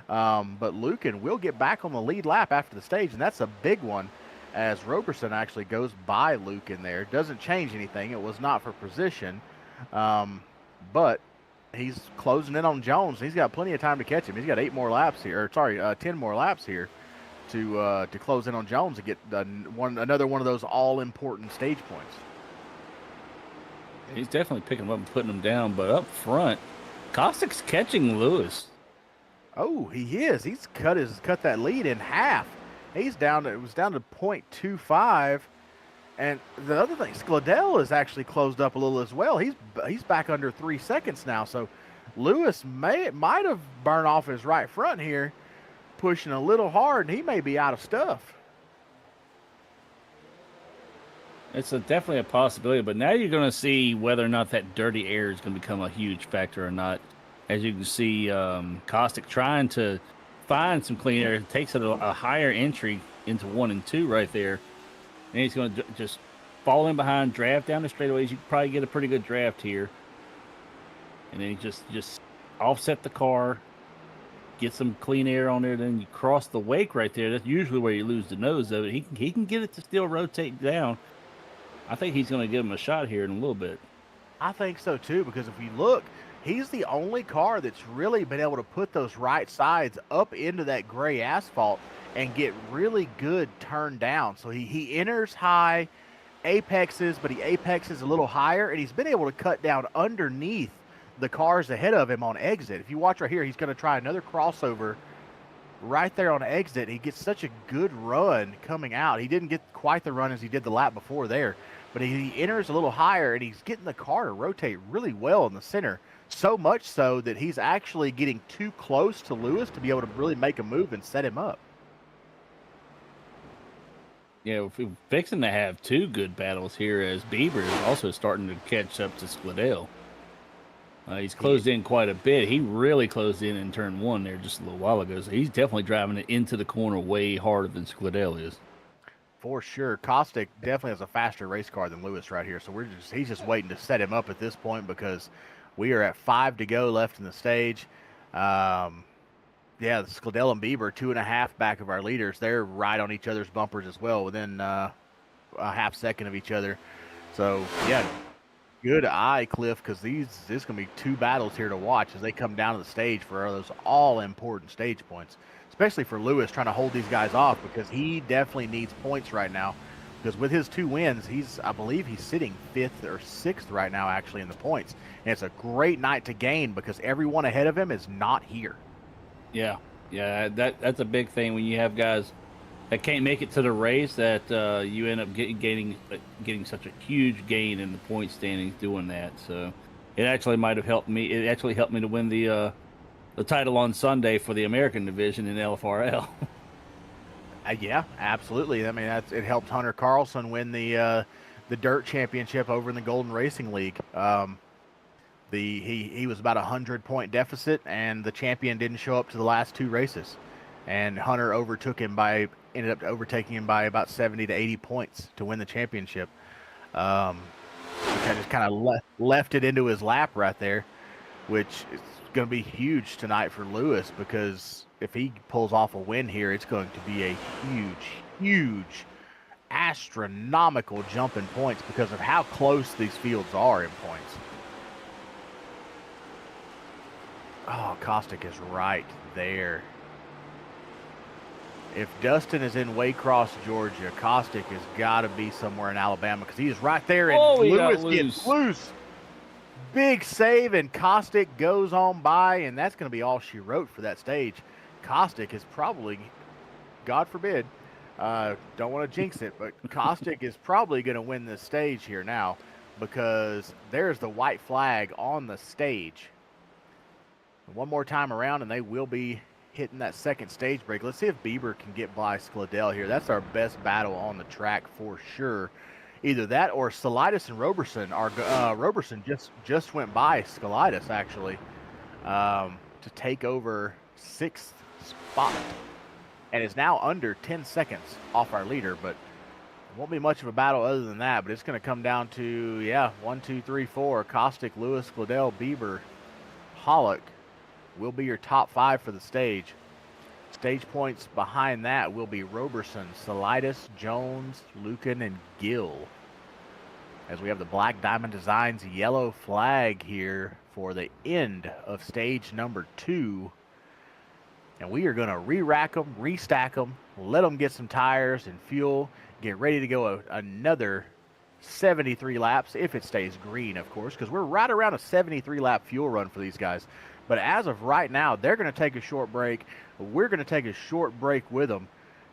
But Lucan will get back on the lead lap after the stage, and that's a big one as Roberson actually goes by Lucan there. Doesn't change anything. It was not for position. But he's closing in on Jones. He's got plenty of time to catch him. He's got 10 more laps here to close in on Jones and get another one of those all-important stage points. He's definitely picking them up and putting them down, but up front, Caustic's catching Lewis. Oh, he is. He's cut that lead in half. It was down to 0.25. And the other thing, Scladell is actually closed up a little as well. He's back under 3 seconds now. So Lewis might have burned off his right front here, pushing a little hard, and he may be out of stuff. It's definitely a possibility, but now you're going to see whether or not that dirty air is going to become a huge factor or not. As you can see, Caustic trying to find some clean air. It takes it a higher entry into 1 and 2 right there. And he's going to just fall in behind, draft down the straightaways. You can probably get a pretty good draft here. And then he just offset the car, get some clean air on there, then you cross the wake right there. That's usually where you lose the nose of it. He can get it to still rotate down. I think he's going to give him a shot here in a little bit. I think so too, because if you look, he's the only car that's really been able to put those right sides up into that gray asphalt and get really good turn down. So he enters high, apexes, but he apexes a little higher, and he's been able to cut down underneath the cars ahead of him on exit. If you watch right here, he's going to try another crossover right there on exit. He gets such a good run coming out. He didn't get quite the run as he did the lap before there, but he enters a little higher, and he's getting the car to rotate really well in the center. So much so that he's actually getting too close to Lewis to be able to really make a move and set him up. Yeah, we're fixing to have 2 good battles here as Bieber is also starting to catch up to Scladell. He's closed in quite a bit. He really closed in turn 1 there just a little while ago. So he's definitely driving it into the corner way harder than Scladell is. For sure. Caustic definitely has a faster race car than Lewis right here. So he's just waiting to set him up at this point because we are at 5 to go left in the stage. Yeah, Scladell and Bieber, 2.5 back of our leaders. They're right on each other's bumpers as well, within a half second of each other. So, yeah, good eye, Cliff, because there's going to be 2 battles here to watch as they come down to the stage for those all-important stage points, especially for Lewis trying to hold these guys off because he definitely needs points right now. Because with his 2 wins, I believe he's sitting 5th or 6th right now, actually, in the points. And it's a great night to gain because everyone ahead of him is not here. Yeah, that's a big thing when you have guys that can't make it to the race that you end up getting such a huge gain in the point standings doing that. So It actually might have helped me. It actually helped me to win the title on Sunday for the American division in LFRL. Yeah, absolutely. I mean, it helped Hunter Carlson win the dirt championship over in the Golden Racing League. He was about 100-point deficit, and the champion didn't show up to the last two races, and Hunter ended up overtaking him by about 70 to 80 points to win the championship. Which just kind of left it into his lap right there, which is going to be huge tonight for Lewis, because if he pulls off a win here, it's going to be a huge, astronomical jump in points because of how close these fields are in points. Oh, Kostick is right there. If Dustin is in Waycross, Georgia, Kostick has got to be somewhere in Alabama, because he is right there, and Oh, he got Lewis gets loose. Big save, and Kostick goes on by, and that's going to be all she wrote for that stage. Kostick is probably, God forbid, don't want to jinx it, but Kostick is probably going to win this stage here now, because there's the white flag on the stage. One more time around, and they will be hitting that second stage break. Let's see if Bieber can get by Skladell here. That's our best battle on the track for sure. Either that or Salidas and Roberson. Roberson just went by Skalidas, actually, to take over 6th spot, and is now under 10 seconds off our leader, but it won't be much of a battle other than that. But it's going to come down to, 1, 2, 3, 4. Kostick, Lewis, Skladell, Bieber, Hollick will be your top 5 for the stage. Stage points behind that will be Roberson, Salidas, Jones, Lucan, and Gill. As we have the Black Diamond Designs yellow flag here for the end of stage number 2. And we are going to re-rack them, restack them, let them get some tires and fuel, get ready to go another 73 laps, if it stays green, of course, because we're right around a 73-lap fuel run for these guys. But as of right now, they're going to take a short break. We're going to take a short break with them.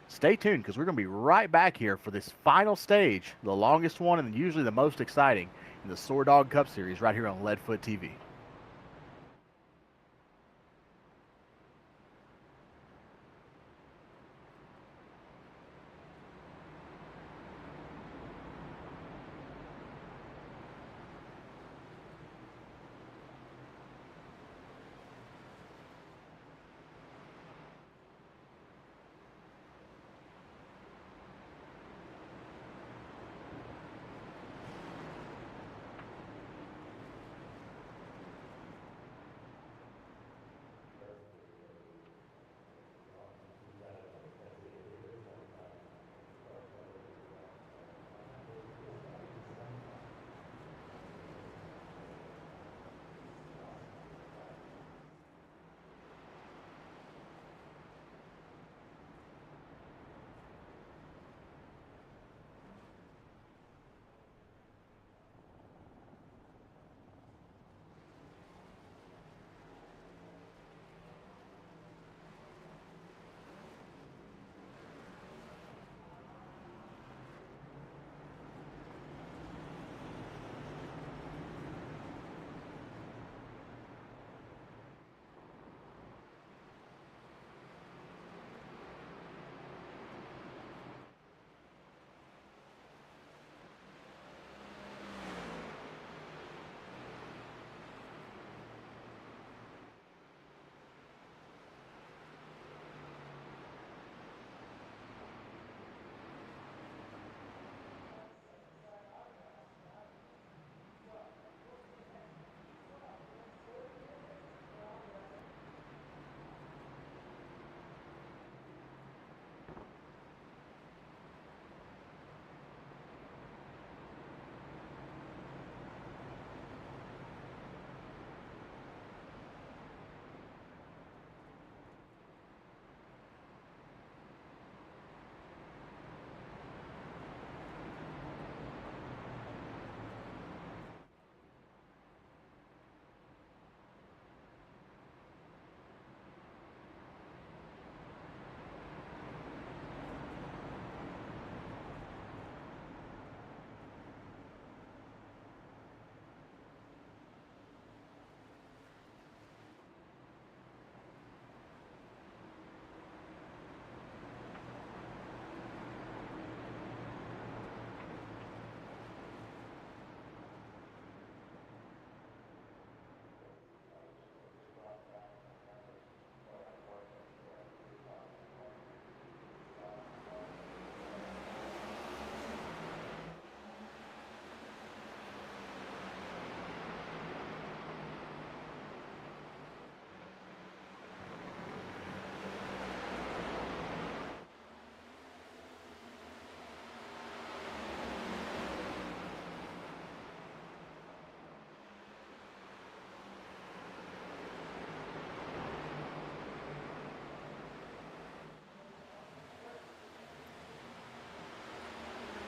Stay tuned, because we're going to be right back here for this final stage, the longest one and usually the most exciting in the SoarDogg Cup Series right here on Leadfoot TV.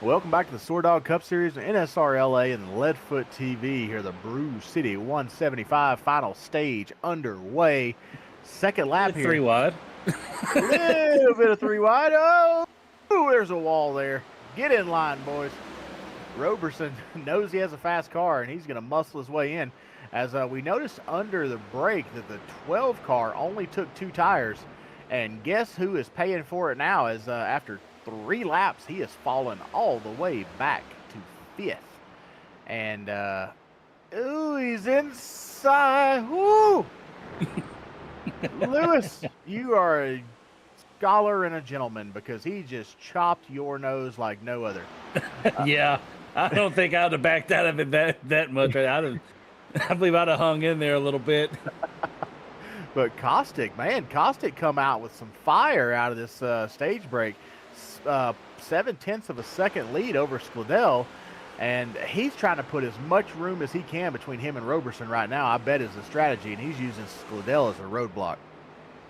Welcome back to the SoarDogg Cup Series, NSRLA and Leadfoot TV. Here, the Brew City 175 final stage underway. Second lap here. 3 wide. A little bit of 3 wide. Oh, there's a wall there. Get in line, boys. Roberson knows he has a fast car, and he's going to muscle his way in. As we noticed under the break that the 12 car only took 2 tires. And guess who is paying for it now? As after 3 laps, he has fallen all the way back to 5th. And, ooh, he's inside. Woo! Lewis, you are a scholar and a gentleman because he just chopped your nose like no other. Yeah, I don't think I'd have backed out of it that much. I believe I'd have hung in there a little bit. But Caustic come out with some fire out of this stage break. 0.7 of a second lead over Skladell, and he's trying to put as much room as he can between him and Roberson right now. I bet is the strategy, and he's using Skladell as a roadblock.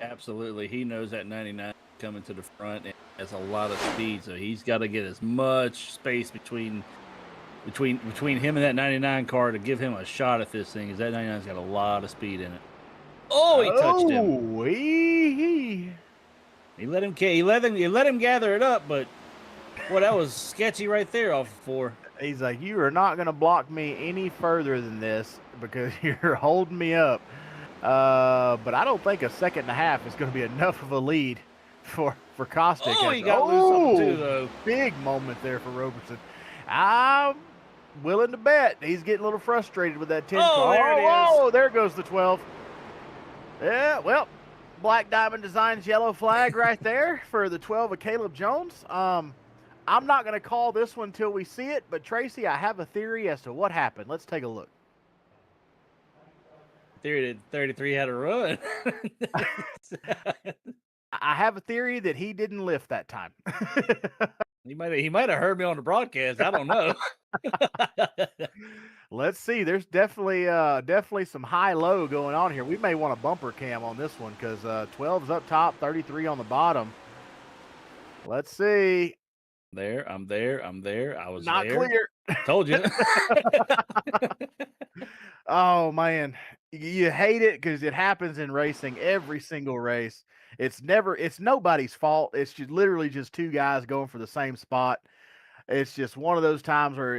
Absolutely, he knows that 99 coming to the front and has a lot of speed, so he's got to get as much space between him and that 99 car to give him a shot at this thing, because that 99's got a lot of speed in it. Oh, he touched him. He let him gather it up, but well, that was sketchy right there off of 4. He's like, you are not going to block me any further than this because you're holding me up. But I don't think a 1.5 seconds is going to be enough of a lead for Caustic. Oh, he got loose on too, though. Big moment there for Roberson. I'm willing to bet he's getting a little frustrated with that 10 car. There it is. Oh, there goes the 12. Yeah, well, Black Diamond Designs yellow flag right there for the 12 of Caleb Jones. I'm not going to call this one till we see it, but Tracy, I have a theory as to what happened. Let's take a look. Theory that 33 had a run. I have a theory that he didn't lift that time. He might have heard me on the broadcast. I don't know. Let's see. There's definitely some high-low going on here. We may want a bumper cam on this one because 12's up top, 33 on the bottom. Let's see. I'm there. I was not there. Clear. Told you. Oh man, you hate it because it happens in racing every single race. It's nobody's fault. It's just literally just 2 guys going for the same spot. It's just one of those times where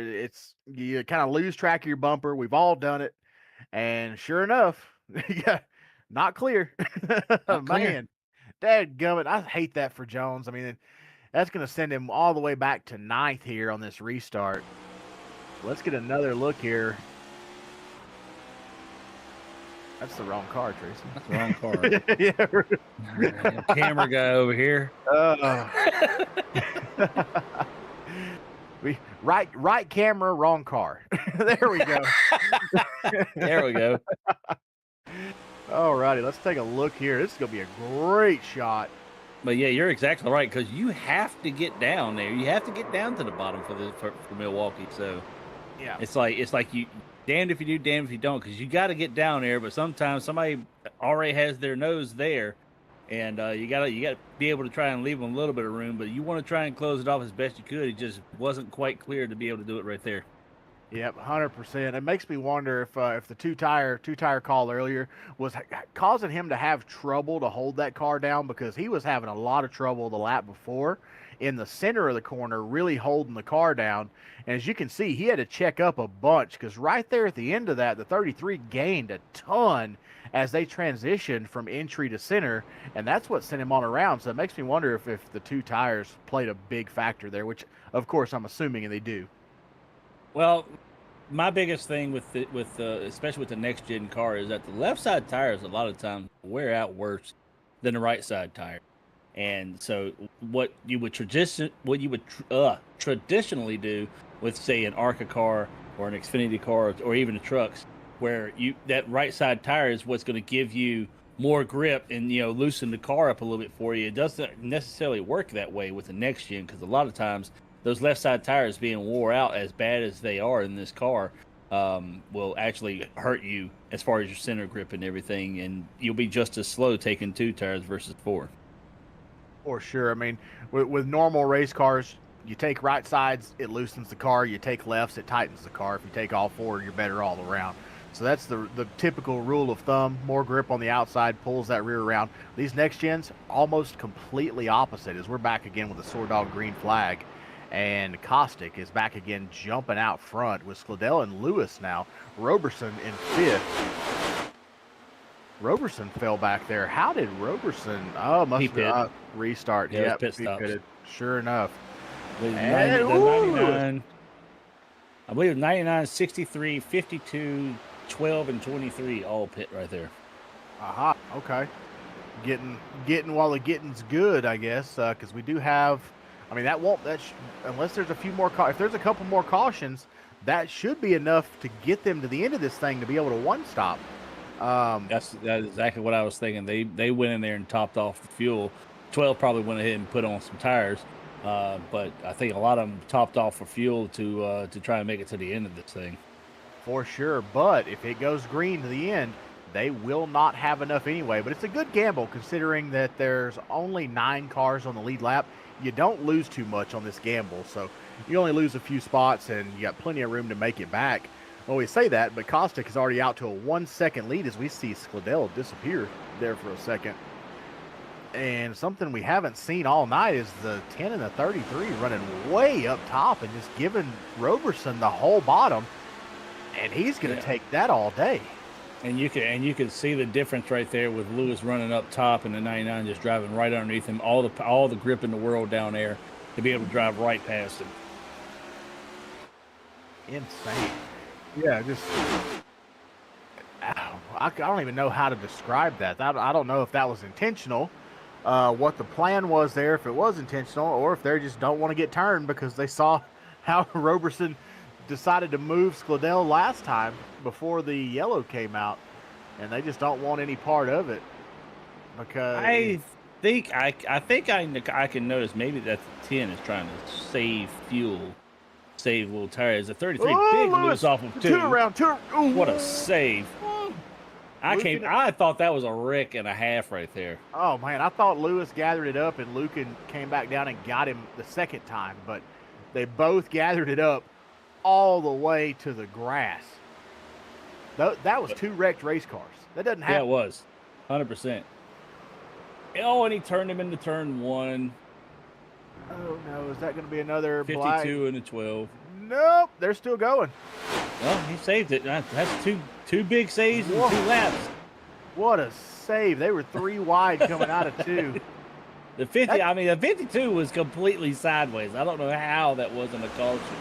you kind of lose track of your bumper. We've all done it, and sure enough, yeah, not clear. Not clear. Man, dadgummit, I hate that for Jones. I mean, that's going to send him all the way back to 9th here on this restart. Let's get another look here. That's the wrong car, Tracy. That's the wrong car. Yeah. Camera guy over here. Right camera, wrong car. There we go. There we go. All righty, let's take a look here. This is going to be a great shot. But yeah, you're exactly right, because you have to get down there. You have to get down to the bottom for Milwaukee. So yeah, it's like you damned if you do, damned if you don't, because you got to get down there. But sometimes somebody already has their nose there, and you got to be able to try and leave them a little bit of room. But you want to try and close it off as best you could. It just wasn't quite clear to be able to do it right there. Yep, 100%. It makes me wonder if the two tire call earlier was causing him to have trouble to hold that car down, because he was having a lot of trouble the lap before in the center of the corner, really holding the car down. And as you can see, he had to check up a bunch, because right there at the end of that, the 33 gained a ton as they transitioned from entry to center, and that's what sent him on around. So it makes me wonder if the 2 tires played a big factor there, which of course I'm assuming they do. Well, my biggest thing especially with the next gen car is that the left side tires a lot of times wear out worse than the right side tire, and so what you would traditionally do with, say, an ARCA car or an Xfinity car or even the trucks, where that right side tire is what's going to give you more grip and loosen the car up a little bit for you. It doesn't necessarily work that way with the next gen, because a lot of times those left side tires being wore out as bad as they are in this car will actually hurt you as far as your center grip and everything, and you'll be just as slow taking 2 tires versus 4. For sure. I mean, with normal race cars, you take right sides, it loosens the car. You take lefts, it tightens the car. If you take all four, you're better all around. So that's the typical rule of thumb. More grip on the outside pulls that rear around. These next gens, almost completely opposite, as we're back again with the SoarDogg green flag. And Caustic is back again jumping out front with Skladell and Lewis now. Roberson in 5th. Roberson fell back there. How did Roberson? Oh, must have restart. Yeah, Yep, pit he stops. pitted. Sure enough. The And, 99, I believe 99, 63, 52, 12, and 23 all pit right there. Aha. Okay. Getting while the getting's good, I guess, because we do have. I mean, that won't. Unless there's a few more. If there's a couple more cautions, that should be enough to get them to the end of this thing to be able to one stop. That's exactly what I was thinking. They went in there and topped off the fuel. 12 probably went ahead and put on some tires, but I think a lot of them topped off for fuel to try and make it to the end of this thing. For sure, but if it goes green to the end, they will not have enough anyway. But it's a good gamble considering that there's only 9 cars on the lead lap. You don't lose too much on this gamble, so you only lose a few spots and you got plenty of room to make it back. Well, we say that, but Caustic is already out to a 1-second lead as we see Skladell disappear there for a second. And something we haven't seen all night is the 10 and the 33 running way up top and just giving Roberson the whole bottom, and he's going to take that all day. And you can see the difference right there with Lewis running up top and the 99 just driving right underneath him. All the grip in the world down there to be able to drive right past him. Insane. Yeah, just I don't even know how to describe that. I don't know if that was intentional, what the plan was there, if it was intentional, or if they just don't want to get turned because they saw how Roberson decided to move Skladell last time before the yellow came out, and they just don't want any part of it. Because I think I can notice maybe that the 10 is trying to save fuel, save little tires. The 33 big Lewis off of 2. Two around. Ooh. What a save! I thought that was a wreck and a half right there. Oh man, I thought Lewis gathered it up and Lucan came back down and got him the second time, but they both gathered it up all the way to the grass. That was 2 wrecked race cars. That doesn't happen. Yeah, it was 100%. Oh, and he turned him into turn 1. Oh no, is that going to be another 52 black? and a 12. Nope, they're still going. Well, he saved it. That's two big saves in 2 laps. What a save! They were 3 wide coming out of 2. The 52 was completely sideways. I don't know how that wasn't a caution.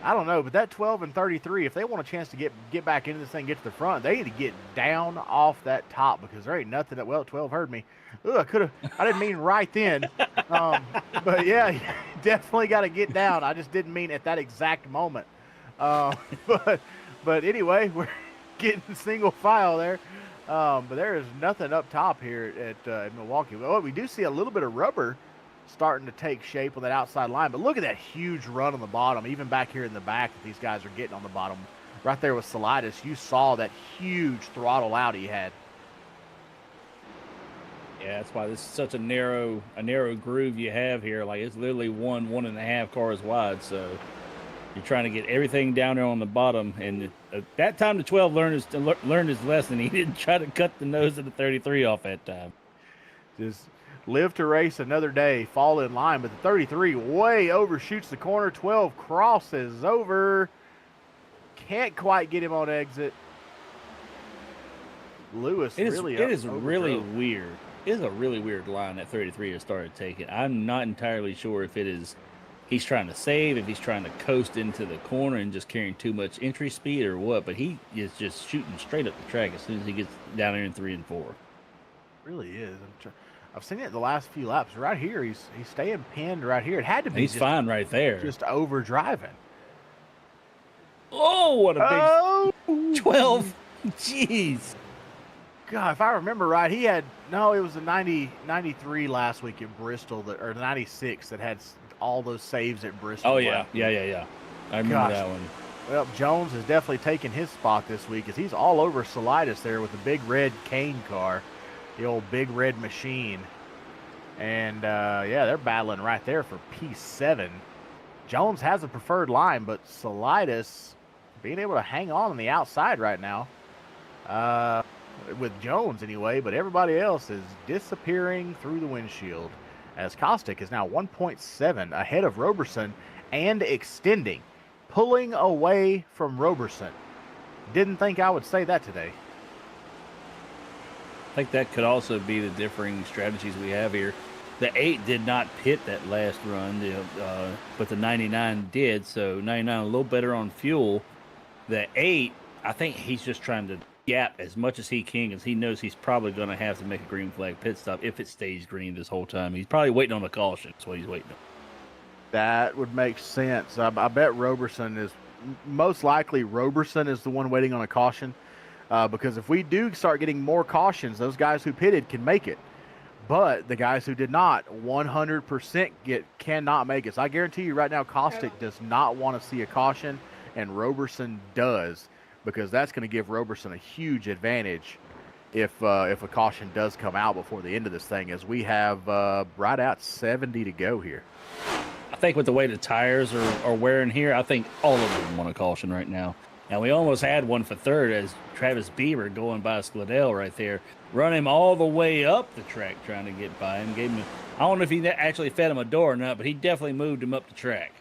I don't know, but that 12 and 33, if they want a chance to get back into this thing, get to the front, they need to get down off that top because there ain't nothing that. Well, 12 heard me. Ooh, I didn't mean right then. But yeah, you definitely got to get down. I just didn't mean at that exact moment. But anyway, we're getting single file there. But there is nothing up top here at Milwaukee. Well, we do see a little bit of rubber starting to take shape on that outside line. But look at that huge run on the bottom, even back here in the back that these guys are getting on the bottom. Right there with Solitis, you saw that huge throttle out he had. Yeah, that's why this is such a narrow groove you have here. Like it's literally 1.5 cars wide. So you're trying to get everything down there on the bottom. And at that time, the 12 learned his lesson. He didn't try to cut the nose of the 33 off that time. Just live to race another day, fall in line. But the 33 way overshoots the corner. 12 crosses over. Can't quite get him on exit. Lewis It is really really weird. It is a really weird line that 33 has started taking. I'm not entirely sure if it is he's trying to save, if he's trying to coast into the corner and just carrying too much entry speed or what, but he is just shooting straight up the track as soon as he gets down there in 3 and 4. Really is. I've seen it the last few laps. Right here, he's staying pinned right here. It had to be. He's fine right there. Just over driving. Oh, what a big 12. Jeez. God, if I remember right, he had it was the 93 last week in Bristol or 96 that had all those saves at Bristol. Oh yeah. I remember that one. Well, Jones has definitely taken his spot this week as he's all over Solitis there with the big red cane car, the old big red machine. And, yeah, they're battling right there for P7. Jones has a preferred line, but Solitis being able to hang on the outside right now. With Jones anyway, but everybody else is disappearing through the windshield as Caustic is now 1.7 ahead of Roberson and extending, pulling away from Roberson. Didn't think I would say that today. I think that could also be the differing strategies we have here. The 8 did not pit that last run, but the 99 did, so 99 a little better on fuel. The 8, I think he's just trying to gap as much as he can because he knows he's probably going to have to make a green flag pit stop if it stays green this whole time. He's probably waiting on the caution. That's what he's waiting on. That would make sense. I bet Roberson is most likely Roberson is the one waiting on a caution because if we do start getting more cautions, those guys who pitted can make it. But the guys who did not 100% cannot make it. So I guarantee you right now, Caustic does not want to see a caution, and Roberson does, because that's going to give Roberson a huge advantage if a caution does come out before the end of this thing, as we have right at 70 to go here. I think with the way the tires are wearing here, I think all of them want a caution right now. And we almost had one for third as Travis Bieber going by Slidell right there, run him all the way up the track trying to get by him. Gave him I don't know if he actually fed him a door or not, but he definitely moved him up the track.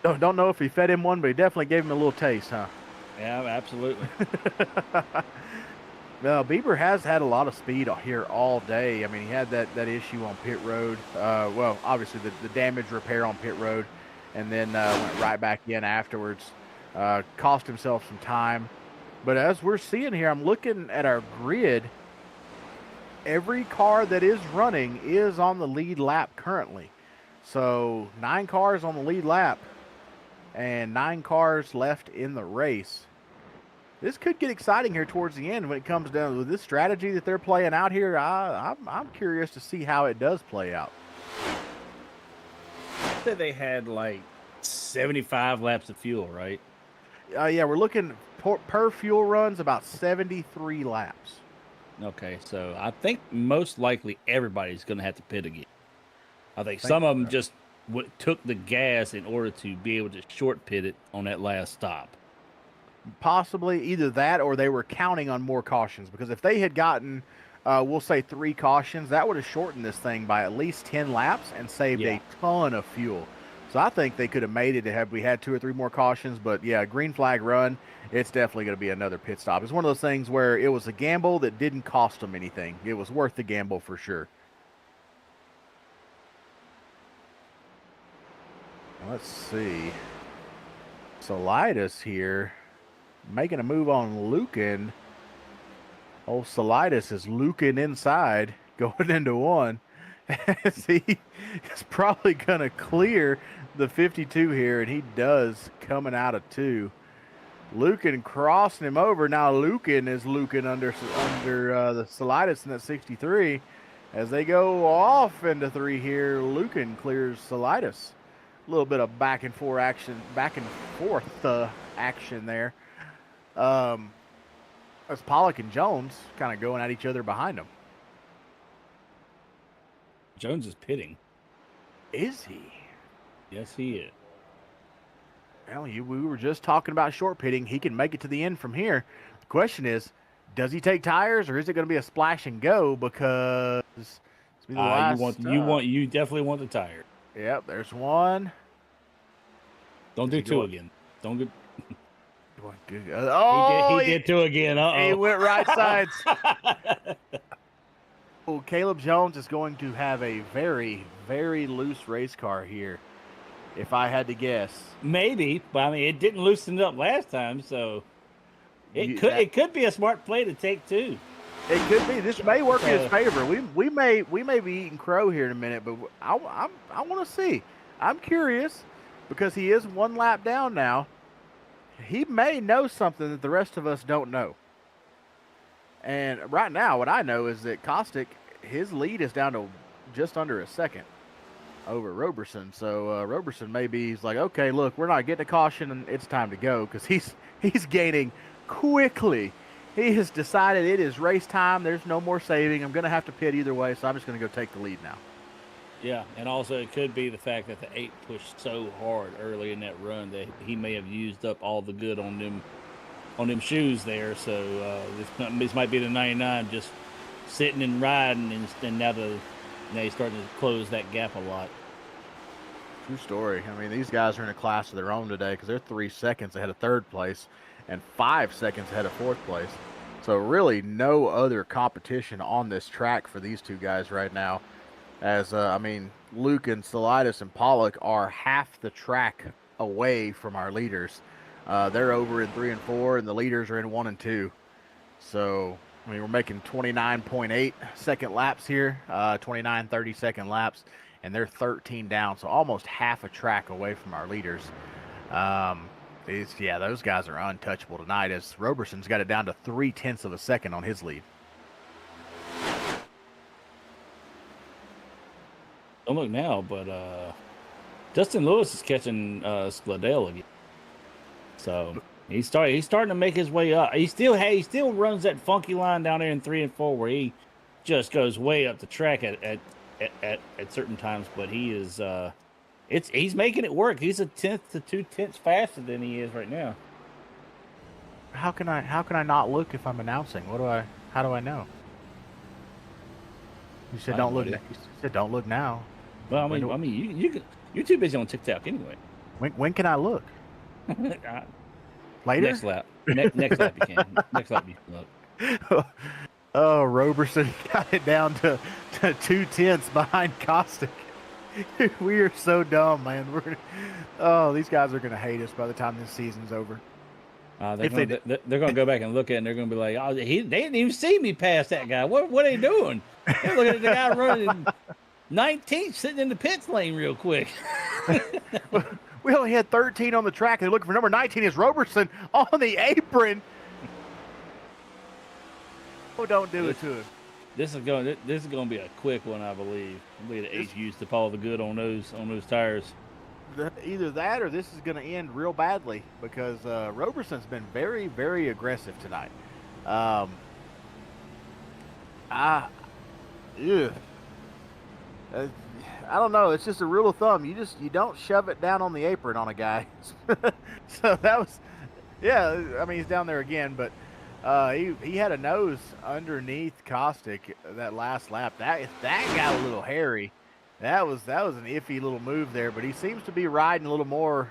Don't know if he fed him one, but he definitely gave him a little taste, huh? Yeah, absolutely. Well, Bieber has had a lot of speed here all day. I mean, he had that issue on pit road. Well, obviously the damage repair on pit road, and then went right back in afterwards. Cost himself some time. But as we're seeing here, I'm looking at our grid. Every car that is running is on the lead lap currently. So 9 cars on the lead lap and 9 cars left in the race. This could get exciting here towards the end when it comes down to this strategy that they're playing out here. I'm curious to see how it does play out. I said they had like 75 laps of fuel, right? Yeah, we're looking per fuel runs about 73 laps. Okay, so I think most likely everybody's going to have to pit again. I think some of them just took the gas in order to be able to short pit it on that last stop. Possibly either that or they were counting on more cautions, because if they had gotten, we'll say 3 cautions, that would have shortened this thing by at least 10 laps and saved a ton of fuel. So I think they could have made it had we had 2 or 3 more cautions. But yeah, green flag run, it's definitely going to be another pit stop. It's one of those things where it was a gamble that didn't cost them anything. It was worth the gamble for sure. Let's see. Solitis here making a move on Lucan. Old Solitis is Lucan inside going into one. See, he's probably going to clear the 52 here, and he does coming out of 2. Lucan crossing him over. Now Lucan is under the Solitis in that 63. As they go off into 3 here, Lucan clears Solitis. A little bit of back and forth action there. As Pollock and Jones kind of going at each other behind them. Jones is pitting. Is he? Yes, he is. Well, we were just talking about short pitting. He can make it to the end from here. The question is, does he take tires, or is it going to be a splash and go? Because you definitely want the tire. Yep, there's one. Don't do 2 again. Don't get. Oh, he did 2 again. He went right sides. Well, Caleb Jones is going to have a very, very loose race car here, if I had to guess. Maybe, but I mean, it didn't loosen it up last time, so it could be a smart play to take 2. It could be. This may work in his favor. We may be eating crow here in a minute, but I want to see. I'm curious because he is 1 lap down now. He may know something that the rest of us don't know. And right now, what I know is that Caustic, his lead is down to just under a second over Roberson. So Roberson he's like, okay, look, we're not getting a caution, and it's time to go, because he's gaining quickly he has decided it is race time. There's no more saving. I'm going to have to pit either way, so I'm just going to go take the lead now. Yeah, and also it could be the fact that the 8 pushed so hard early in that run that he may have used up all the good on them shoes there. So this might be the 99 just sitting and riding, and now he's starting to close that gap a lot. True story. I mean, these guys are in a class of their own today because they're 3 seconds ahead of third place and 5 seconds ahead of fourth place. So really no other competition on this track for these two guys right now. As, I mean, Luke and Solitis and Pollock are half the track away from our leaders. They're over in 3 and 4, and the leaders are in 1 and 2. So, I mean, we're making 29.8 second laps here, 29, 30-second laps, and they're 13 down, so almost half a track away from our leaders. Those guys are untouchable tonight, as Roberson's got it down to 0.3 of a second on his lead. Don't look now, but Justin Lewis is catching Skladell again. So he's starting to make his way up. He still runs that funky line down there in 3 and 4 where he just goes way up the track at certain times. But he is he's making it work. He's 1/10 to 2/10 faster than he is right now. How can I not look if I'm announcing? How do I know? You said don't look. You said don't look now. Well, you're too busy on TikTok anyway. When can I look? Later. Next lap. Next lap you can. Next lap you can look. Oh, Roberson got it down to 2/10 behind Caustic. We are so dumb, man. These guys are gonna hate us by the time this season's over. They're going to go back and look at it, and they're going to be like, "Oh, they didn't even see me pass that guy. What are they doing? They're looking at the guy running 19th, sitting in the pits lane real quick." We only had 13 on the track. They're looking for number 19 is Roberson on the apron. Oh, don't do it to him. This is going to be a quick one, I believe. I believe the 8 used up all the good on those tires. Either that or this is going to end real badly because Roberson's been very, very aggressive tonight. I don't know. It's just a rule of thumb. You don't shove it down on the apron on a guy. So that was, yeah. I mean, he's down there again, but he had a nose underneath Caustic that last lap. That got a little hairy. That was an iffy little move there, but he seems to be riding a little more.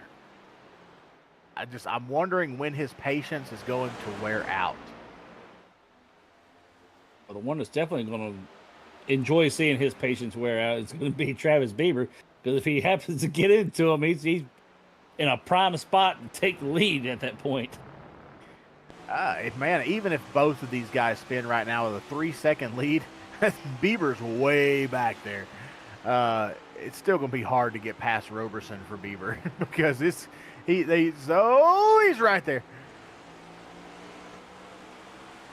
I'm wondering when his patience is going to wear out. Well, the one that's definitely going to enjoy seeing his patience wear out is going to be Travis Bieber, because if he happens to get into him, he's in a prime spot to take the lead at that point. Even if both of these guys spin right now with a 3-second lead, Bieber's way back there. It's still going to be hard to get past Roberson for Bieber because he's right there.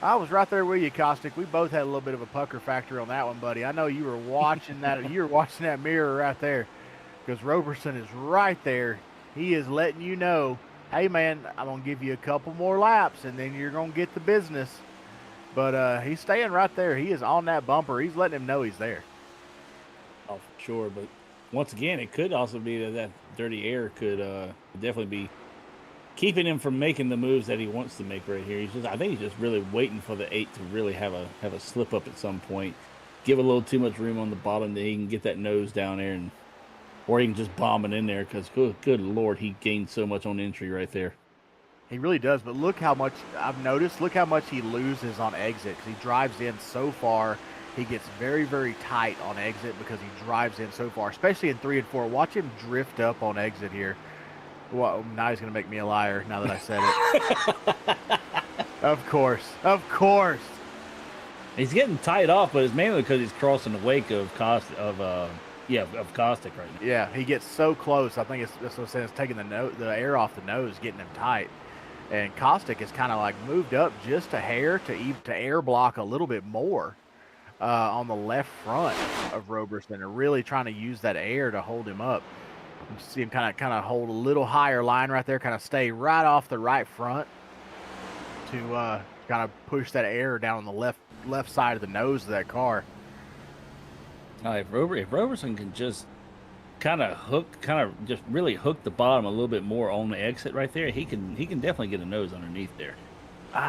I was right there with you, Caustic. We both had a little bit of a pucker factor on that one, buddy. I know you were watching that. You were watching that mirror right there because Roberson is right there. He is letting you know, hey, man, I'm going to give you a couple more laps, and then you're going to get the business. But he's staying right there. He is on that bumper. He's letting him know he's there. Oh, for sure. But once again, it could also be that dirty air could definitely be keeping him from making the moves that he wants to make right here. I think he's just really waiting for the 8 to really have a slip up at some point, give a little too much room on the bottom that he can get that nose down there, or he can just bomb it in there because good Lord, he gained so much on entry right there. He really does, but look how much I've noticed. Look how much he loses on exit because he drives in so far. He gets very, very tight on exit because he drives in so far, especially in 3 and 4. Watch him drift up on exit here. Well, now he's going to make me a liar now that I said it. Of course. He's getting tied off, but it's mainly because he's crossing the wake of Caustic right now. Yeah, he gets so close. I think that's what I'm saying. It's taking the air off the nose, getting him tight. And Caustic is kind of like moved up just a hair to air block a little bit more. On the left front of Roberson, are really trying to use that air to hold him up. You see him kind of hold a little higher line right there, kind of stay right off the right front to kind of push that air down on the left side of the nose of that car. If Roberson can just kind of just really hook the bottom a little bit more on the exit right there, he can definitely get a nose underneath there.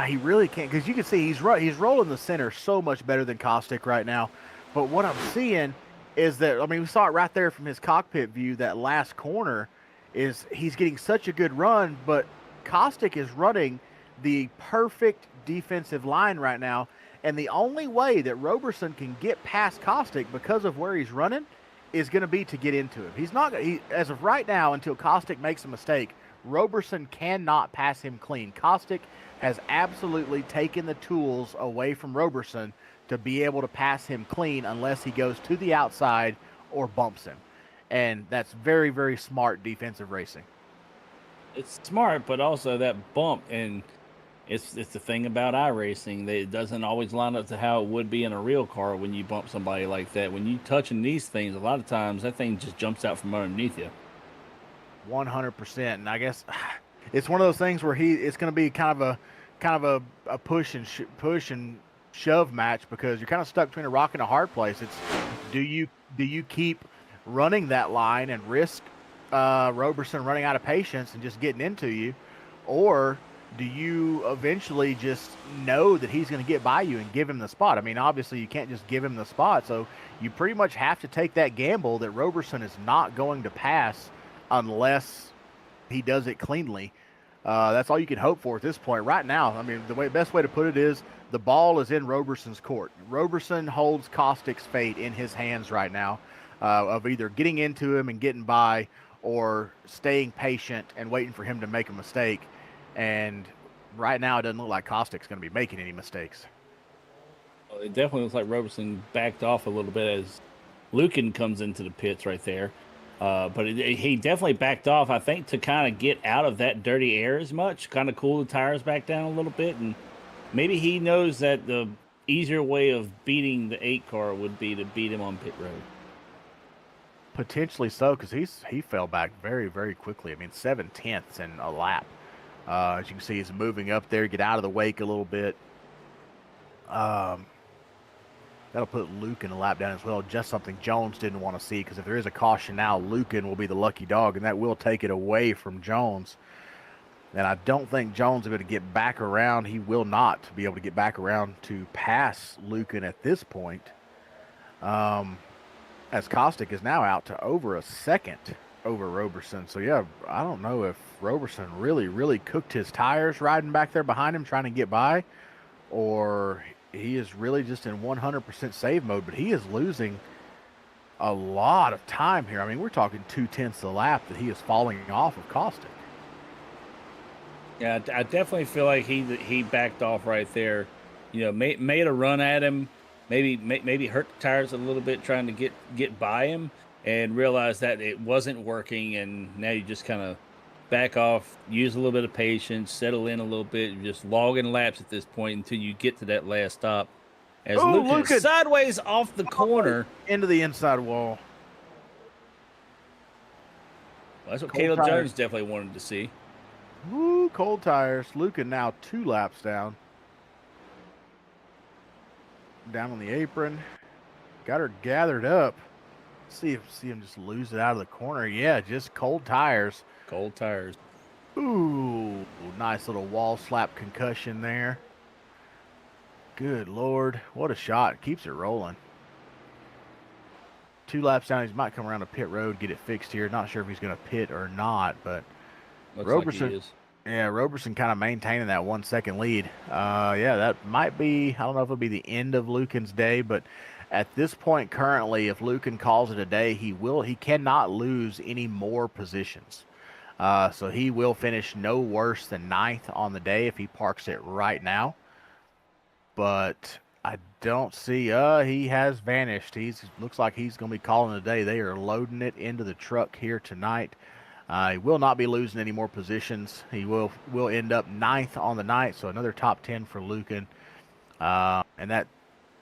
He really can't, because you can see he's rolling the center so much better than Caustic right now. But what I'm seeing is that, I mean, we saw it right there from his cockpit view, that last corner is he's getting such a good run, but Caustic is running the perfect defensive line right now. And the only way that Roberson can get past Caustic because of where he's running is going to be to get into him. He's not, as of right now, until Caustic makes a mistake, Roberson cannot pass him clean. Caustic has absolutely taken the tools away from Roberson to be able to pass him clean unless he goes to the outside or bumps him. And that's very, very smart defensive racing. It's smart, but also that bump, and it's the thing about iRacing, that it doesn't always line up to how it would be in a real car when you bump somebody like that. When you touching these things, a lot of times that thing just jumps out from underneath you. 100%. And I guess it's one of those things where it's going to be kind of a push and shove match, because you're kind of stuck between a rock and a hard place. It's do you keep running that line and risk Roberson running out of patience and just getting into you, or do you eventually just know that he's going to get by you and give him the spot? I mean, obviously you can't just give him the spot, so you pretty much have to take that gamble that Roberson is not going to pass unless he does it cleanly. That's all you can hope for at this point. Right now, I mean, the best way to put it is the ball is in Roberson's court. Roberson holds Caustic's fate in his hands right now, of either getting into him and getting by, or staying patient and waiting for him to make a mistake. And right now, it doesn't look like Caustic's going to be making any mistakes. Well, it definitely looks like Roberson backed off a little bit as Lucan comes into the pits right there. But he definitely backed off, I think, to kind of get out of that dirty air as much, kind of cool the tires back down a little bit. And maybe he knows that the easier way of beating the 8 car would be to beat him on pit road. Potentially so, because he fell back very, very quickly. I mean, 7/10 in a lap. As you can see, he's moving up there, get out of the wake a little bit. That'll put Lucan a lap down as well. Just something Jones didn't want to see, because if there is a caution now, Lucan will be the lucky dog, and that will take it away from Jones. And I don't think Jones is going to get back around. He will not be able to get back around to pass Lucan at this point. As Caustic is now out to over a second over Roberson. So, yeah, I don't know if Roberson really, really cooked his tires riding back there behind him trying to get by, or he is really just in 100% save mode. But he is losing a lot of time here. I mean, we're talking 2/10 a lap that he is falling off of Caustic. Yeah, I definitely feel like he backed off right there. You know, made a run at him, maybe hurt the tires a little bit trying to get by him, and realized that it wasn't working. And now you just kind of back off, use a little bit of patience, settle in a little bit, and just logging laps at this point until you get to that last stop. As Lucan sideways off the corner into the inside wall. Well, that's what Caleb Jones definitely wanted to see. Woo, cold tires. Lucan now 2 laps down. Down on the apron. Got her gathered up. See him just lose it out of the corner. Yeah, just cold tires. Cold tires. Ooh, nice little wall slap concussion there. Good Lord. What a shot. Keeps it rolling. 2 laps down. He might come around to pit road, get it fixed here. Not sure if he's going to pit or not, but Looks Roberson, like he is. Yeah, Roberson kind of maintaining that 1 second lead. Yeah, that might be, I don't know if it'll be the end of Lucan's day, but at this point currently, if Lucan calls it a day, he cannot lose any more positions. So he will finish no worse than 9th on the day if he parks it right now. But I don't see, he has vanished. Looks like he's going to be calling it a day. They are loading it into the truck here tonight. He will not be losing any more positions. He will end up 9th on the night, so another top 10 for Lucan. And that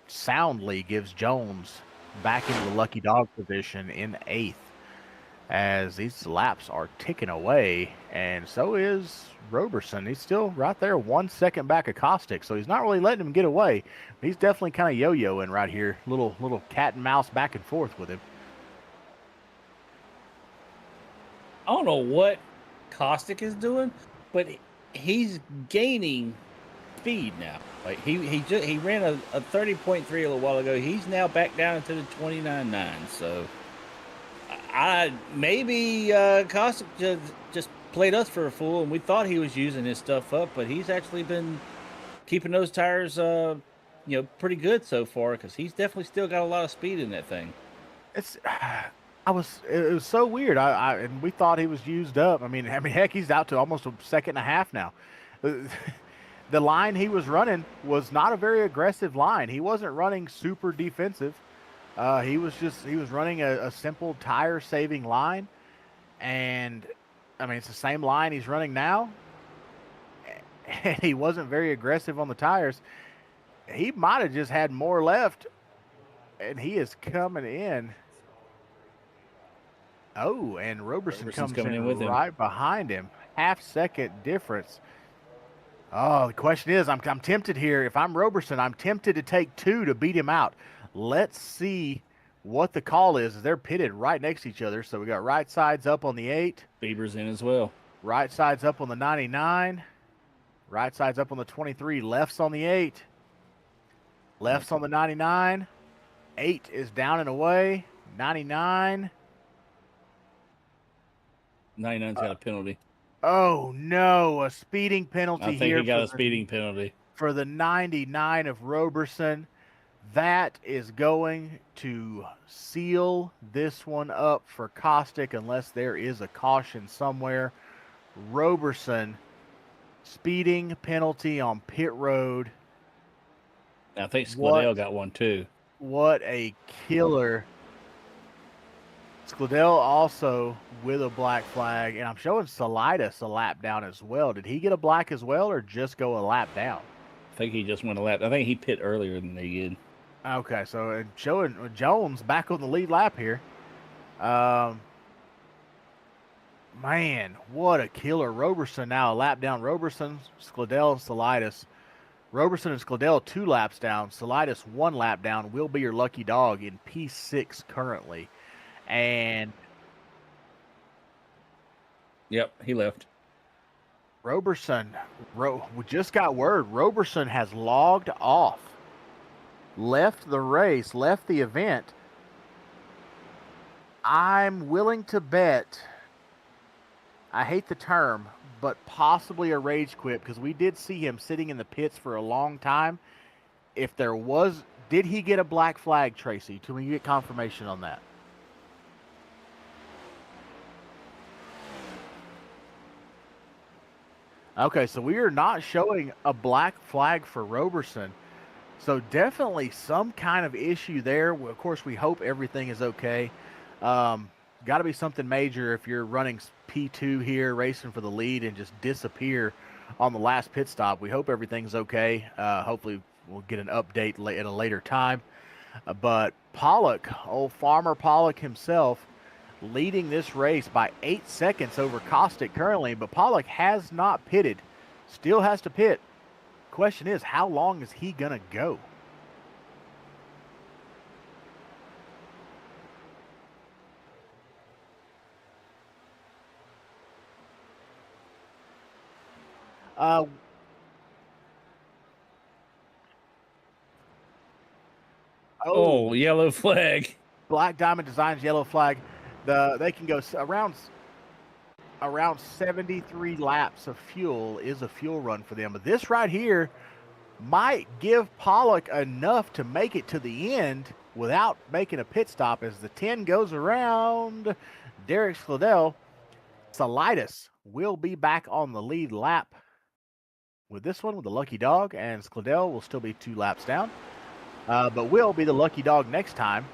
soundly gives Jones back into the lucky dog position in 8th. as these laps are ticking away, and so is Roberson. He's still right there 1 second back of Caustic, so he's not really letting him get away. He's definitely kind of yo-yoing right here, little cat and mouse back and forth with him. I don't know what Caustic is doing, but he's gaining speed now. Like he ran a 30.3 a little while ago. He's now back down into the 29.9. So maybe Caustic just played us for a fool, and we thought he was using his stuff up, but he's actually been keeping those tires pretty good so far, because he's definitely still got a lot of speed in that thing. It was so weird. And we thought he was used up. I mean, heck, he's out to almost a second and a half now. The line he was running was not a very aggressive line. He wasn't running super defensive. He was running a simple tire saving line. And I mean, it's the same line he's running now. And he wasn't very aggressive on the tires. He might have just had more left. And he is coming in. Oh, and Roberson comes in with right behind him. Half-second difference. Oh, the question is, I'm tempted here. If I'm Roberson, I'm tempted to take 2 to beat him out. Let's see what the call is. They're pitted right next to each other. So we got right sides up on the 8. Bieber's in as well. Right sides up on the 99. Right sides up on the 23. Lefts on the 8. Lefts on the 99. 8 is down and away. 99. 99's got a penalty. Oh, no, a speeding penalty here. I think he got a speeding penalty. For the 99 of Roberson. That is going to seal this one up for Caustic unless there is a caution somewhere. Roberson, speeding penalty on pit road. I think Skladell got one too. What a killer. Skladell also with a black flag, and I'm showing Salidas a lap down as well. Did he get a black as well, or just go a lap down? I think he just went a lap. I think he pit earlier than they did. Okay, so showing Jones back on the lead lap here. Man, what a killer. Roberson now a lap down. Roberson, Skladell, and Salidas. Roberson and Skladell 2 laps down. Salidas 1 lap down. Will be your lucky dog in P6 currently. And yep, he left. Roberson, we just got word. Roberson has logged off, left the race, left the event. I'm willing to bet, I hate the term, but possibly a rage quit, because we did see him sitting in the pits for a long time. If there was, did he get a black flag, Tracy? Can we get confirmation on that? Okay, so we are not showing a black flag for Roberson. So definitely some kind of issue there. Of course, we hope everything is okay. Got to be something major if you're running P2 here, racing for the lead, and just disappear on the last pit stop. We hope everything's okay. Hopefully we'll get an update at a later time. But Pollock, old Farmer Pollock himself, leading this race by 8 seconds over Caustic currently, but Pollock has not pitted. Still has to pit. Question is, how long is he going to go? Oh, yellow flag. Black Diamond Designs yellow flag. They can go around 73 laps of fuel is a fuel run for them. But this right here might give Pollock enough to make it to the end without making a pit stop as the 10 goes around. Derek Skladell. Salidas will be back on the lead lap with this one with the lucky dog, and Skladell will still be 2 laps down. But will be the lucky dog next time.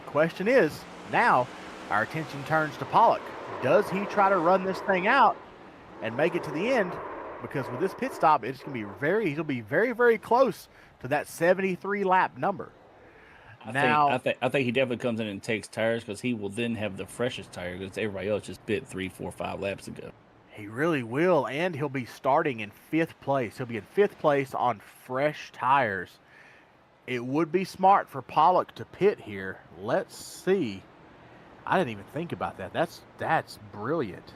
Question is, now our attention turns to Pollock. Does he try to run this thing out and make it to the end? Because with this pit stop, it's going to be he'll be very, very close to that 73 lap number. I think he definitely comes in and takes tires because he will then have the freshest tire because everybody else just bit 3, 4, 5 laps ago. He really will, and he'll be starting in 5th place. He'll be in 5th place on fresh tires. It would be smart for Pollock to pit here. Let's see. I didn't even think about that. That's brilliant.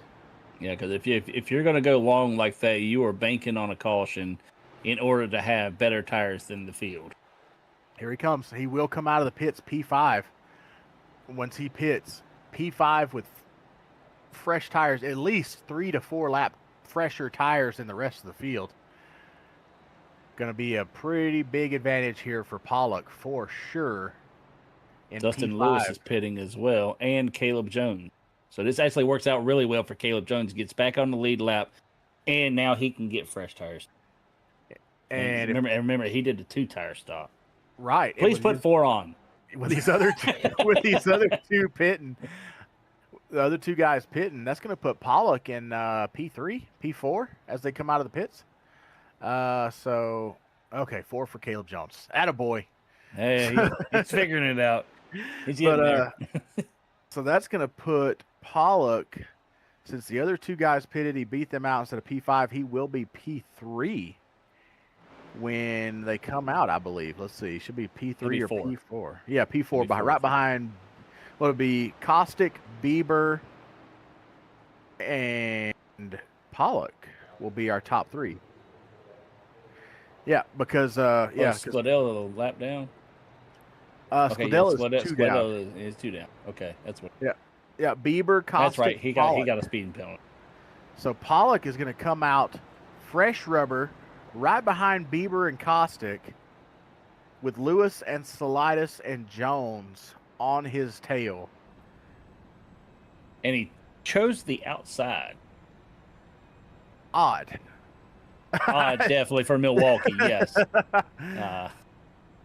Yeah, because if you're going to go long like that, you are banking on a caution in order to have better tires than the field. Here he comes. He will come out of the pits P5. Once he pits, P5 with fresh tires, at least 3 to 4 lap fresher tires than the rest of the field. Going to be a pretty big advantage here for Pollock for sure. Dustin P5. Lewis is pitting as well, and Caleb Jones. So this actually works out really well for Caleb Jones. Gets back on the lead lap, and now he can get fresh tires. And remember, he did the 2-tire stop. Right. Please put 4 on. With these other two pitting, the other 2 guys pitting, that's going to put Pollock in P3, P4 as they come out of the pits. So, okay, 4 for Caleb Jones. Attaboy. Hey, he's figuring it out. He's getting there. So that's going to put Pollock, since the other 2 guys pitted, he beat them out instead of P5, he will be P3 when they come out, I believe. Let's see. It should be P3 or P4. Yeah, P4, right behind what would be Caustic, Bieber, and Pollock will be our top 3. Yeah, because Scladell a lap down. Scladell is 2 down. Is 2 down. Okay, that's what. Yeah. Bieber, Caustic. That's right. He got a speeding penalty. So Pollock is going to come out fresh rubber, right behind Bieber and Caustic, with Lewis and Salidas and Jones on his tail. And he chose the outside. Odd. Definitely for Milwaukee, yes.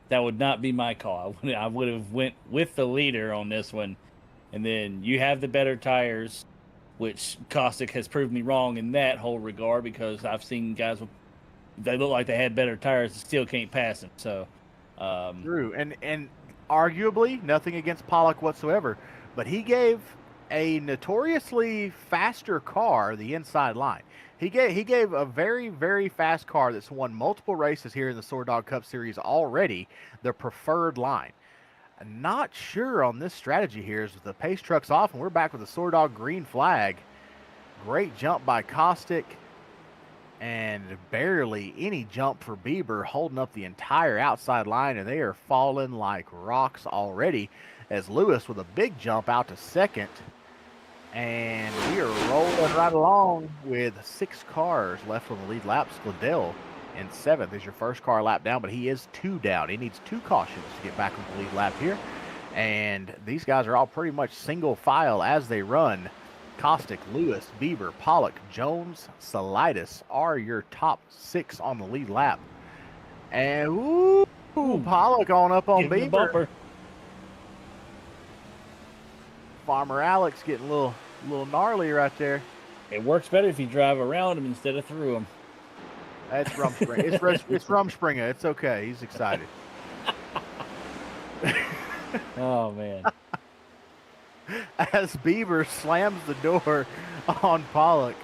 That would not be my call. I would have went with the leader on this one. And then you have the better tires, which Caustic has proved me wrong in that whole regard because I've seen guys with, they look like they had better tires and still can't pass them. So, true. And arguably nothing against Pollock whatsoever, but he gave a notoriously faster car the inside line. He gave a very, very fast car that's won multiple races here in the SoarDogg Cup Series already the preferred line. I'm not sure on this strategy here as the pace truck's off, and we're back with the SoarDogg green flag. Great jump by Caustic, and barely any jump for Bieber, holding up the entire outside line, and they are falling like rocks already as Lewis with a big jump out to second. And we are rolling right along with 6 cars left on the lead lap. Scladell in 7th is your first car lap down, but he is 2 down. He needs 2 cautions to get back on the lead lap here. And these guys are all pretty much single file as they run. Caustic, Lewis, Bieber, Pollock, Jones, Salidas are your top 6 on the lead lap. And Pollock on up on Bieber. Farmer Alex getting a little gnarly right there. It works better if you drive around him instead of through him. That's Rumspringa. It's Rumspringa. It's okay. He's excited. Oh, man. As Bieber slams the door on Pollock.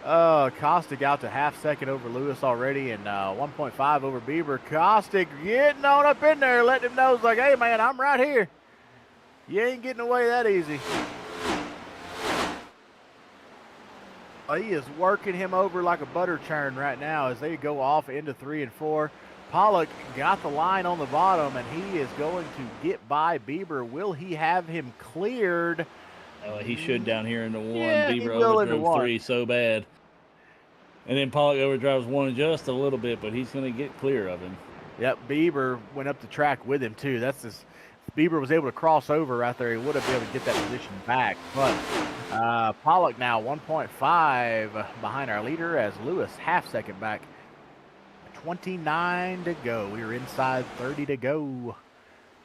Caustic out to half second over Lewis already and 1.5 over Bieber. Caustic getting on up in there, letting him know, it's like, hey, man, I'm right here. You ain't getting away that easy. He is working him over like a butter churn right now as they go off into 3 and 4. Pollock got the line on the bottom, and he is going to get by Bieber. Will he have him cleared? Oh, he should down here in the 1. Yeah, Bieber overdrove 3 so bad. And then Pollock overdrives 1 just a little bit, but he's going to get clear of him. Yep, Bieber went up the track with him, too. That's just, if Bieber was able to cross over right there, he would have been able to get that position back. But Pollock now 1.5 behind our leader as Lewis half second back. 29 to go. We are inside 30 to go.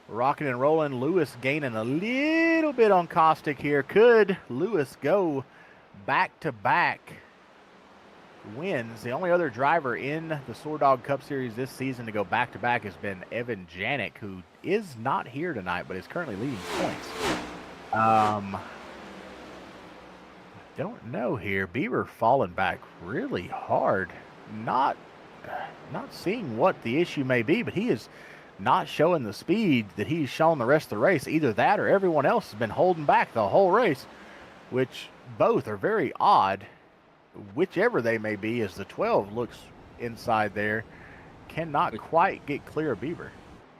Rocking and rolling. Lewis gaining a little bit on Caustic here. Could Lewis go back to back wins. The only other driver in the SoarDogg Cup Series this season to go back-to-back has been Evan Janik, who is not here tonight, but is currently leading points. Don't know here. Bieber falling back really hard. Not seeing what the issue may be, but he is not showing the speed that he's shown the rest of the race. Either that or everyone else has been holding back the whole race, which both are very odd. Whichever they may be, as the 12 looks inside there, cannot quite get clear of Bieber.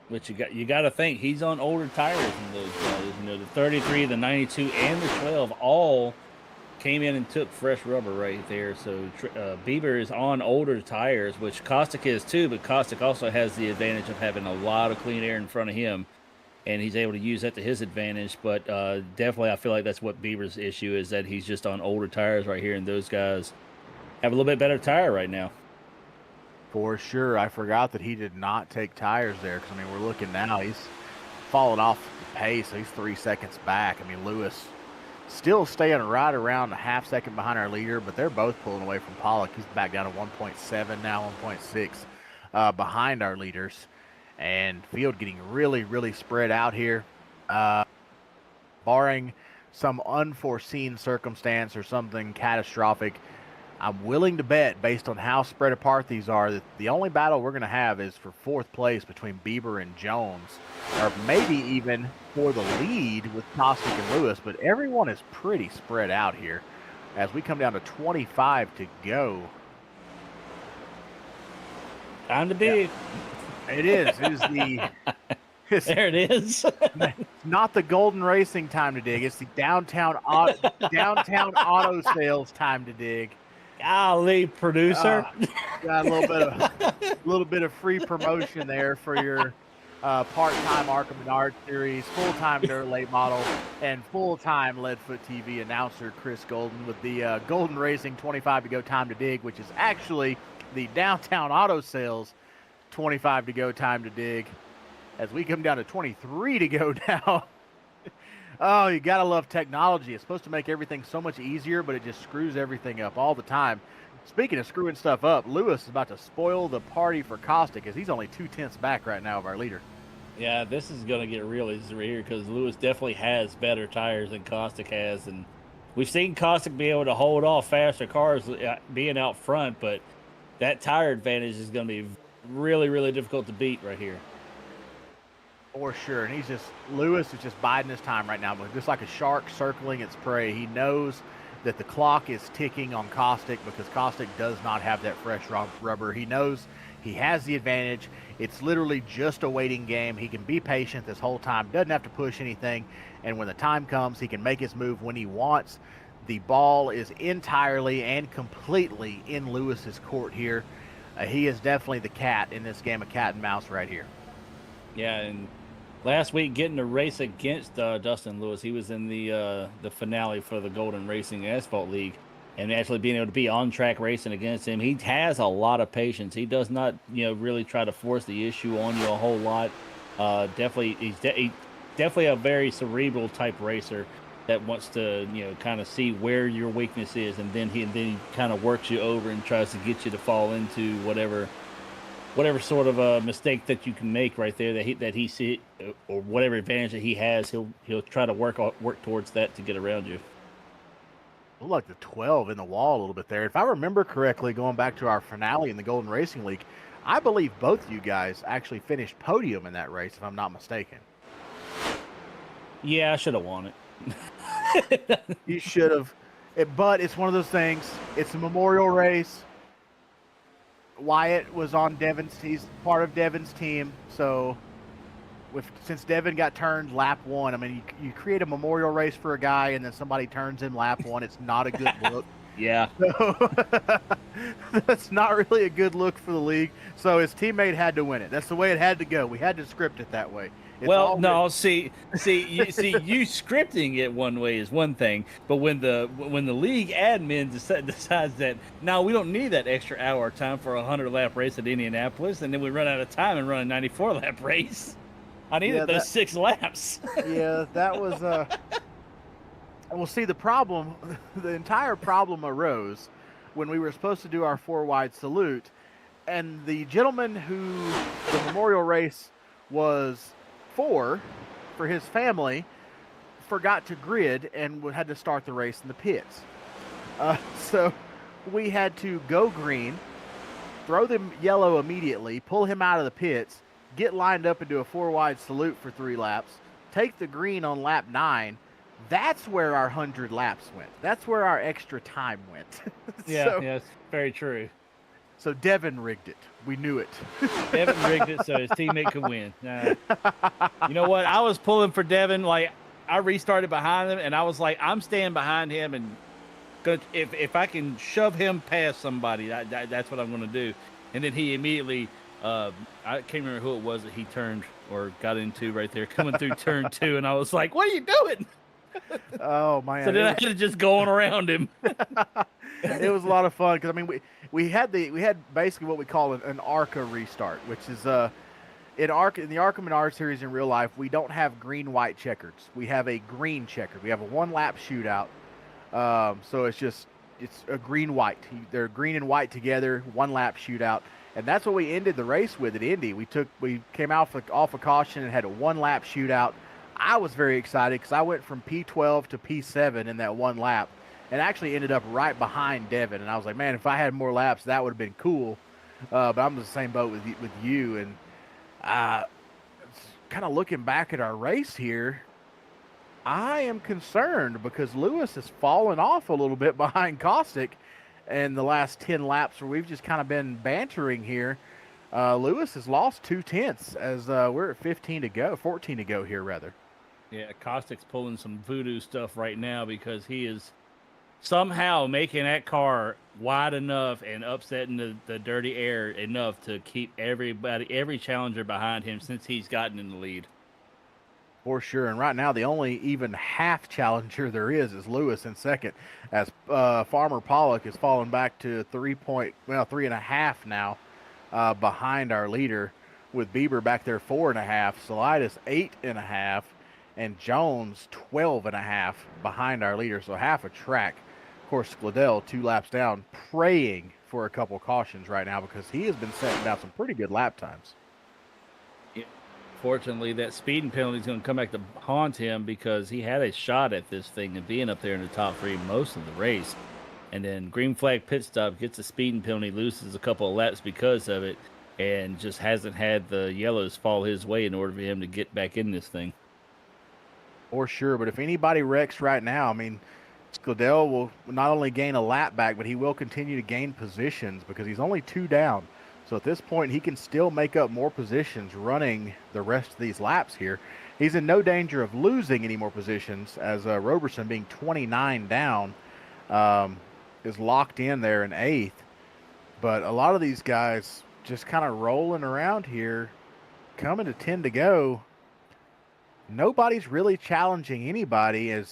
Which you got to think he's on older tires than those guys. You know, the 33, the 92, and the 12 all came in and took fresh rubber right there. So Bieber is on older tires, which Kostic is too, but Kostic also has the advantage of having a lot of clean air in front of him, and he's able to use that to his advantage. But definitely I feel like that's what Bieber's issue is, that he's just on older tires right here, and those guys have a little bit better tire right now. For sure. I forgot that he did not take tires there, because, I mean, we're looking now. He's fallen off the pace, so he's 3 seconds back. I mean, Lewis still staying right around a half second behind our leader, but they're both pulling away from Pollock. He's back down to 1.7 now, 1.6 behind our leaders. And field getting really, really spread out here. Barring some unforeseen circumstance or something catastrophic, I'm willing to bet, based on how spread apart these are, that the only battle we're going to have is for 4th place between Bieber and Jones, or maybe even for the lead with Kostic and Lewis. But everyone is pretty spread out here as we come down to 25 to go. Time to dig. Yeah, it is. It is the... There it is. Not the Golden Racing time to dig. It's the downtown auto sales time to dig. Golly, producer. Got a little bit of free promotion there for your part-time Arkham Menard Series, full-time Dirt Late Model, and full-time Leadfoot TV announcer Chris Golden with the Golden Racing 25 to go time to dig, which is actually the downtown auto sales 25 to go time to dig. As we come down to 23 to go now. Oh, you gotta love technology. It's supposed to make everything so much easier, but it just screws everything up all the time. Speaking of screwing stuff up, Lewis is about to spoil the party for Kostic, as he's only 2/10 back right now of our leader. Yeah, this is going to get real easy right here, because Lewis definitely has better tires than Kostic has. And we've seen Kostic be able to hold off faster cars being out front, but that tire advantage is going to be really, really difficult to beat right here. For sure. And Lewis is just biding his time right now, but just like a shark circling its prey. He knows that the clock is ticking on Kostic, because Kostic does not have that fresh rubber. He knows he has the advantage. It's literally just a waiting game. He can be patient this whole time, doesn't have to push anything, and when the time comes, he can make his move when he wants. The ball is entirely and completely in Lewis's court here. He is definitely the cat in this game of cat and mouse right here. Yeah, and last week getting to race against Dustin Lewis, he was in the finale for the Golden Racing Asphalt League, and actually being able to be on track racing against him, he has a lot of patience. He does not, really try to force the issue on you a whole lot. He's definitely a very cerebral type racer that wants to, kind of see where your weakness is, and then he kind of works you over and tries to get you to fall into whatever sort of a mistake that you can make right there that he see, or whatever advantage that he has, he'll try to work towards that to get around you. Look like the 12 in the wall a little bit there. If I remember correctly, going back to our finale in the Golden Racing League, I believe both you guys actually finished podium in that race, if I'm not mistaken. Yeah, I should have won it. You should have. But it's one of those things. It's a memorial race. Wyatt was on he's part of Devin's team, so since Devin got turned lap 1, I mean, you create a memorial race for a guy and then somebody turns him lap 1, it's not a good look. Yeah. So, that's not really a good look for the league, so his teammate had to win it. That's the way it had to go. We had to script it that way. Well, no, see, you scripting it one way is one thing, but when the league admin decides that no, we don't need that extra hour time for a 100-lap race at Indianapolis, and then we run out of time and run a 94-lap race. I needed those 6 laps. Yeah, that was. Well, see, the entire problem arose when we were supposed to do our 4 wide salute, and the gentleman who the memorial race was for his family forgot to grid and had to start the race in the pits. So we had to go green, throw them yellow immediately, pull him out of the pits, get lined up and do a 4 wide salute for 3 laps, take the green on lap 9. That's where our 100 laps went. That's where our extra time went. Yeah, it's very true. So Devin rigged it. We knew it. Devin rigged it so his teammate could win. You know what? I was pulling for Devin. Like, I restarted behind him, and I was like, I'm staying behind him, and if I can shove him past somebody, that's what I'm going to do. And then he immediately, I can't remember who it was that he turned or got into right there, coming through turn 2, and I was like, what are you doing? Oh, man. So then I had to just going around him. It was a lot of fun because, I mean, we had basically what we call an ARCA restart, which is in the Arkham and R series in real life, we don't have green-white checkers. We have a green checker. We have a 1-lap shootout. So it's a green-white. They're green and white together, 1-lap shootout. And that's what we ended the race with at Indy. We came off a caution and had a 1-lap shootout. I was very excited because I went from P12 to P7 in that 1 lap and actually ended up right behind Devin. And I was like, man, if I had more laps, that would have been cool. But I'm in the same boat with you. And kind of looking back at our race here, I am concerned because Lewis has fallen off a little bit behind Caustic in the last 10 laps where we've just kind of been bantering here. Lewis has lost 2/10 as we're at 14 to go here, rather. Yeah, Caustic's pulling some voodoo stuff right now because he is somehow making that car wide enough and upsetting the dirty air enough to keep every challenger behind him since he's gotten in the lead. For sure. And right now, the only even half challenger there is Lewis in second, as Farmer Pollock has fallen back to 3.5 now behind our leader, with Bieber back there 4.5, Salidas 8.5, and Jones 12.5 behind our leader. So half a track. Of course, Gladell 2 laps down, praying for a couple cautions right now because he has been setting down some pretty good lap times. Fortunately, that speeding penalty is going to come back to haunt him because he had a shot at this thing and being up there in the top 3 most of the race. And then green flag pit stop, gets a speeding penalty, loses a couple of laps because of it, and just hasn't had the yellows fall his way in order for him to get back in this thing. For sure, but if anybody wrecks right now, I mean, Gladell will not only gain a lap back, but he will continue to gain positions because he's only 2 down. So at this point, he can still make up more positions running the rest of these laps here. He's in no danger of losing any more positions as Roberson, being 29 down, is locked in there in 8th. But a lot of these guys just kind of rolling around here, coming to 10 to go. Nobody's really challenging anybody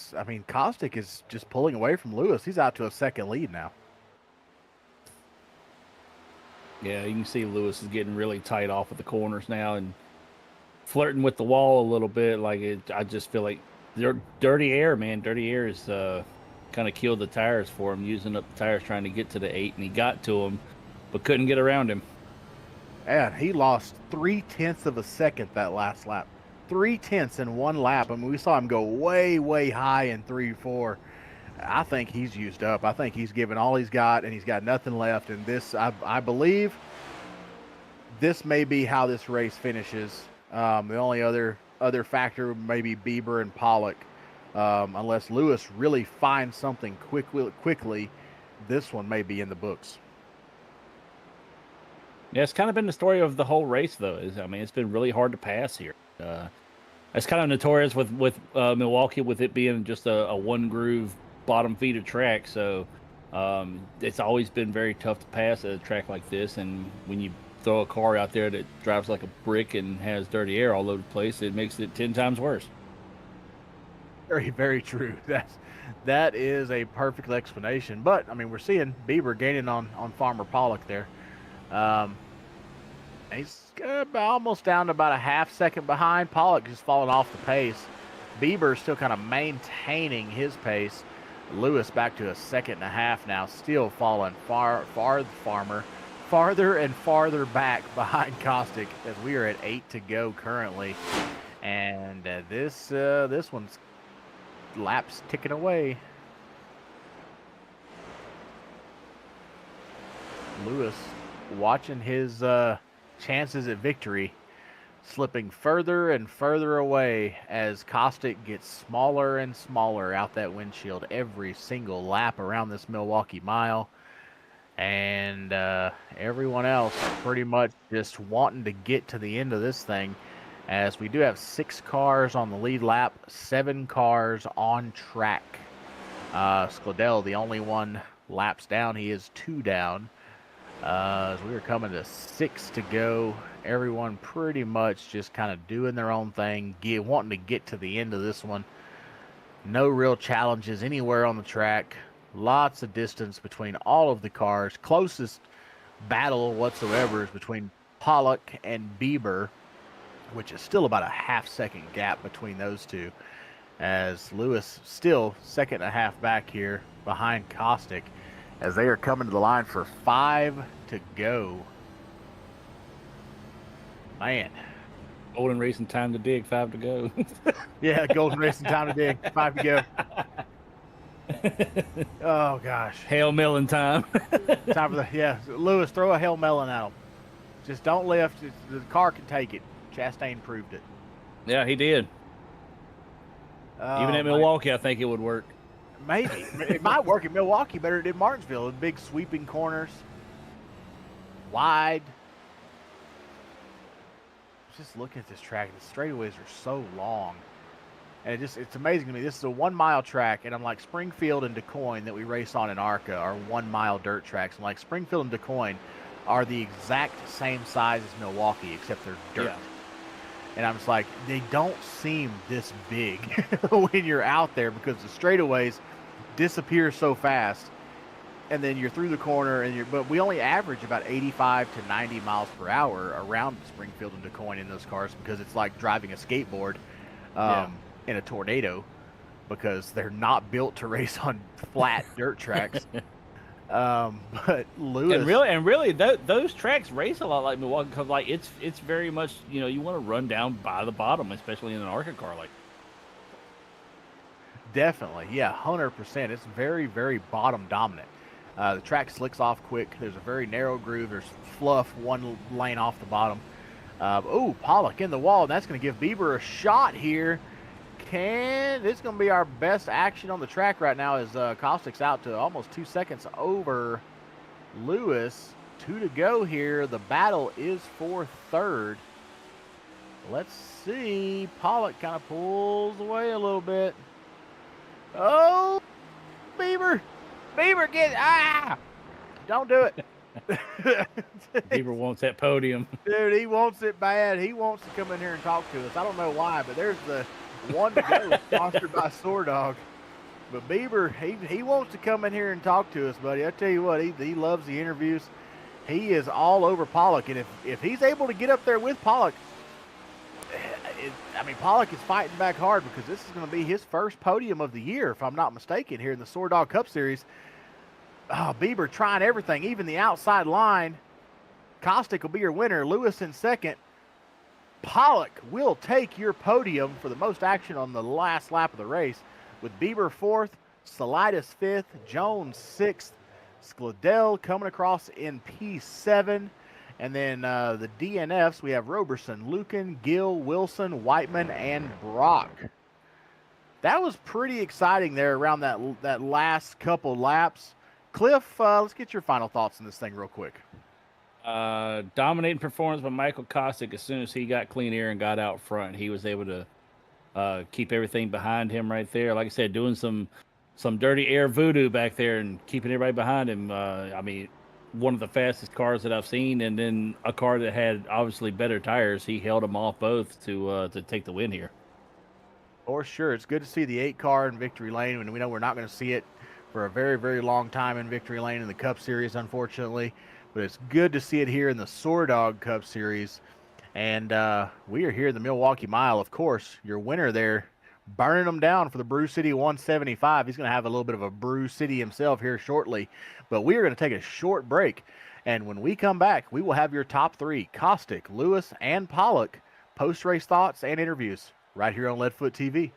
Caustic is just pulling away from Lewis. He's out to a 2nd lead now. Yeah, you can see Lewis is getting really tight off of the corners now and flirting with the wall a little bit. I just feel like dirty air, man. Dirty air is kind of killed the tires for him, using up the tires trying to get to the 8, and he got to him, but couldn't get around him. And he lost 0.3 of a second that last lap. 0.3 in 1 lap. I mean, we saw him go way, way high in 3-4. I think he's used up. I think he's given all he's got, and he's got nothing left. And this, I believe, this may be how this race finishes. The only other factor may be Bieber and Pollock. Unless Lewis really finds something quickly, this one may be in the books. Yeah, it's kind of been the story of the whole race, though. It's been really hard to pass here. It's kind of notorious with Milwaukee, with it being just a one groove bottom feeder track. So it's always been very tough to pass at a track like this. And when you throw a car out there that drives like a brick and has dirty air all over the place, it makes it 10 times worse. Very, very true. That is a perfect explanation. But I mean, we're seeing Bieber gaining on Farmer Pollock there. He's almost down to about a half second behind. Pollock just falling off the pace. Bieber still kind of maintaining his pace. Lewis back to a 2.5 now, still falling farther and farther back behind Caustic as we are at 8 to go currently. And this one's laps ticking away. Lewis watching his chances at victory slipping further and further away as Caustic gets smaller and smaller out that windshield every single lap around this Milwaukee mile. And everyone else pretty much just wanting to get to the end of this thing, as we do have 6 cars on the lead lap, 7 cars on track. Skladel, the only one laps down. He is 2 down. As we are coming to 6 to go, everyone pretty much just kind of doing their own thing, wanting to get to the end of this one. No real challenges anywhere on the track. Lots of distance between all of the cars. Closest battle whatsoever is between Pollock and Bieber, which is still about a half-second gap between those two, as Lewis still 2.5 back here behind Caustic, as they are coming to the line for 5 to go. Man. Golden racing time to dig, 5 to go. Yeah, golden racing time to dig, 5 to go. Oh, gosh. Hail melon time. Time for Lewis, throw a Hail Melon at him. Just don't lift. The car can take it. Chastain proved it. Yeah, he did. Even at Milwaukee, I think it would work. Maybe. It might work in Milwaukee better than it did Martinsville. The big sweeping corners. Wide. Just looking at this track, the straightaways are so long. And it's amazing to me. This is a 1 mile track, and I'm like, Springfield and DuQuoin that we race on in ARCA are 1 mile dirt tracks. I'm like, Springfield and DuQuoin are the exact same size as Milwaukee, except they're dirt. Yeah. And I'm just like, they don't seem this big when you're out there, because the straightaways disappear so fast. And then you're through the corner, but we only average about 85 to 90 miles per hour around Springfield and DuQuoin in those cars, because it's like driving a skateboard in a tornado, because they're not built to race on flat dirt tracks. But Lewis, and really, those tracks race a lot like Milwaukee, because like it's very much, you want to run down by the bottom, especially in an ARCA car like. Definitely, yeah, 100%. It's very, very bottom dominant. The track slicks off quick. There's a very narrow groove. There's fluff one lane off the bottom. Pollock in the wall. That's going to give Bieber a shot here. This is going to be our best action on the track right now, as Caustic's out to almost 2 seconds over Lewis. 2 to go here. The battle is for third. Let's see. Pollock kind of pulls away a little bit. Oh, Bieber, don't do it. Bieber wants that podium. Dude, he wants it bad. He wants to come in here and talk to us. I don't know why, but there's the 1 to go, sponsored by SoarDogg. But Bieber, he wants to come in here and talk to us, buddy. I tell you what, he loves the interviews. He is all over Pollock, and if he's able to get up there with Pollock, Pollock is fighting back hard, because this is going to be his first podium of the year, if I'm not mistaken, here in the SoarDogg Cup Series. Bieber trying everything, even the outside line. Caustic will be your winner. Lewis in second. Pollock will take your podium for the most action on the last lap of the race, with Bieber fourth, Salidas fifth, Jones sixth, Skladel coming across in P7. And then the DNFs, we have Roberson, Lucan, Gill, Wilson, Whiteman, and Brock. That was pretty exciting there around that last couple laps. Cliff, let's get your final thoughts on this thing real quick. Dominating performance by Michael Caustic. As soon as he got clean air and got out front, he was able to keep everything behind him right there. Like I said, doing some dirty air voodoo back there and keeping everybody behind him. One of the fastest cars that I've seen, and then a car that had obviously better tires. He held them off both to take the win here. For sure. It's good to see the 8 car in victory lane, and we know we're not going to see it for a very, very long time in victory lane in the Cup Series, unfortunately. But it's good to see it here in the SoarDogg Cup Series. And we are here in the Milwaukee Mile. Of course, your winner there burning them down for the Brew City 175. He's going to have a little bit of a Brew City himself here shortly. But we are going to take a short break. And when we come back, we will have your top three, Caustic, Lewis, and Pollock, post-race thoughts and interviews right here on Leadfoot TV.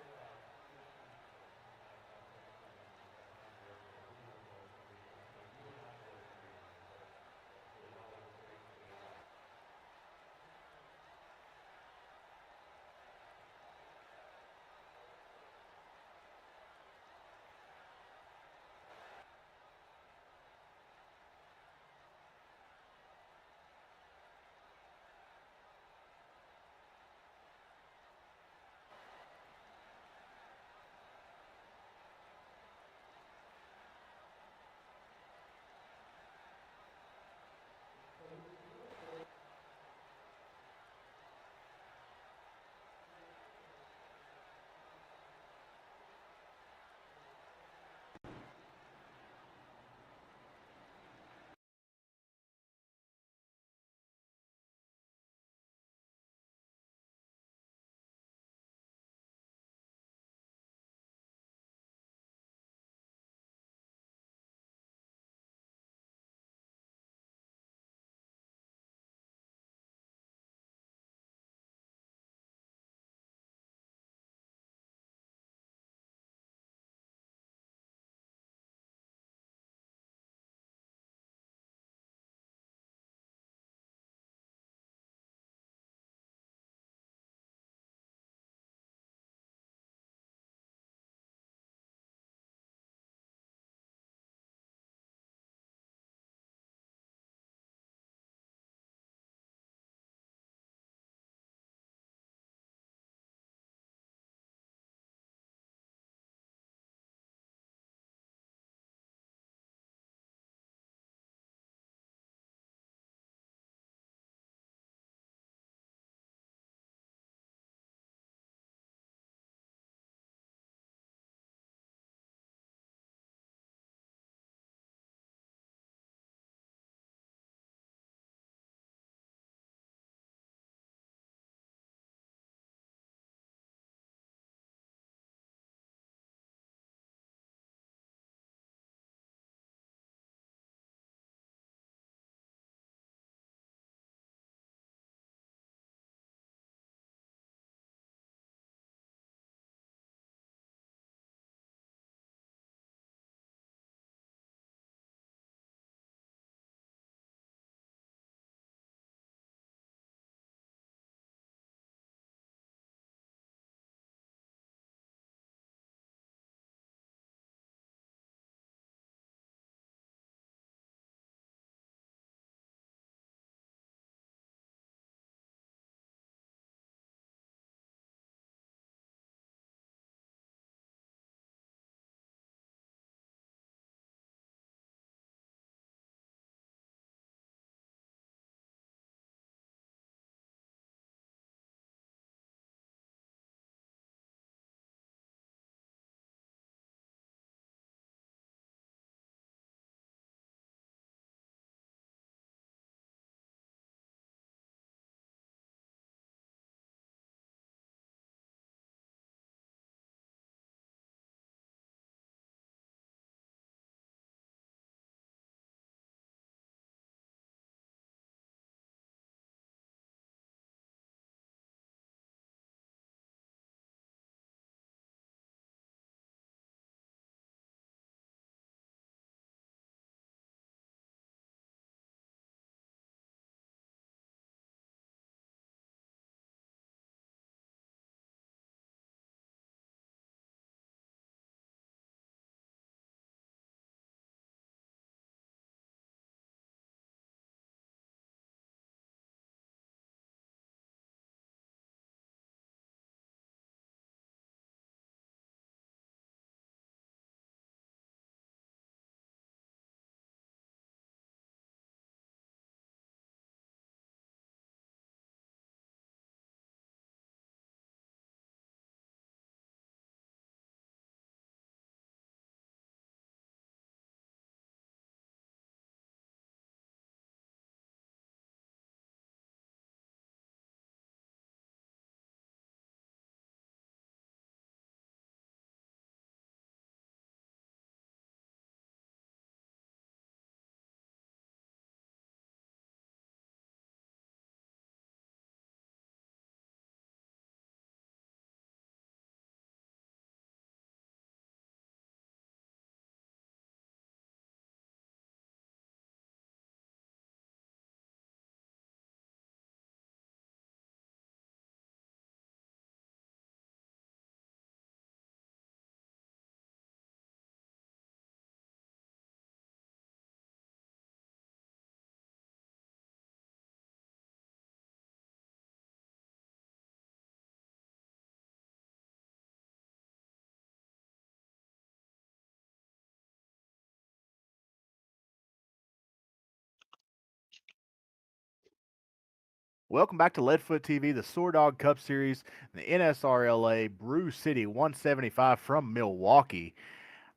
Welcome back to Leadfoot TV, the SoarDogg Cup Series, the NSRLA Brew City 175 from Milwaukee.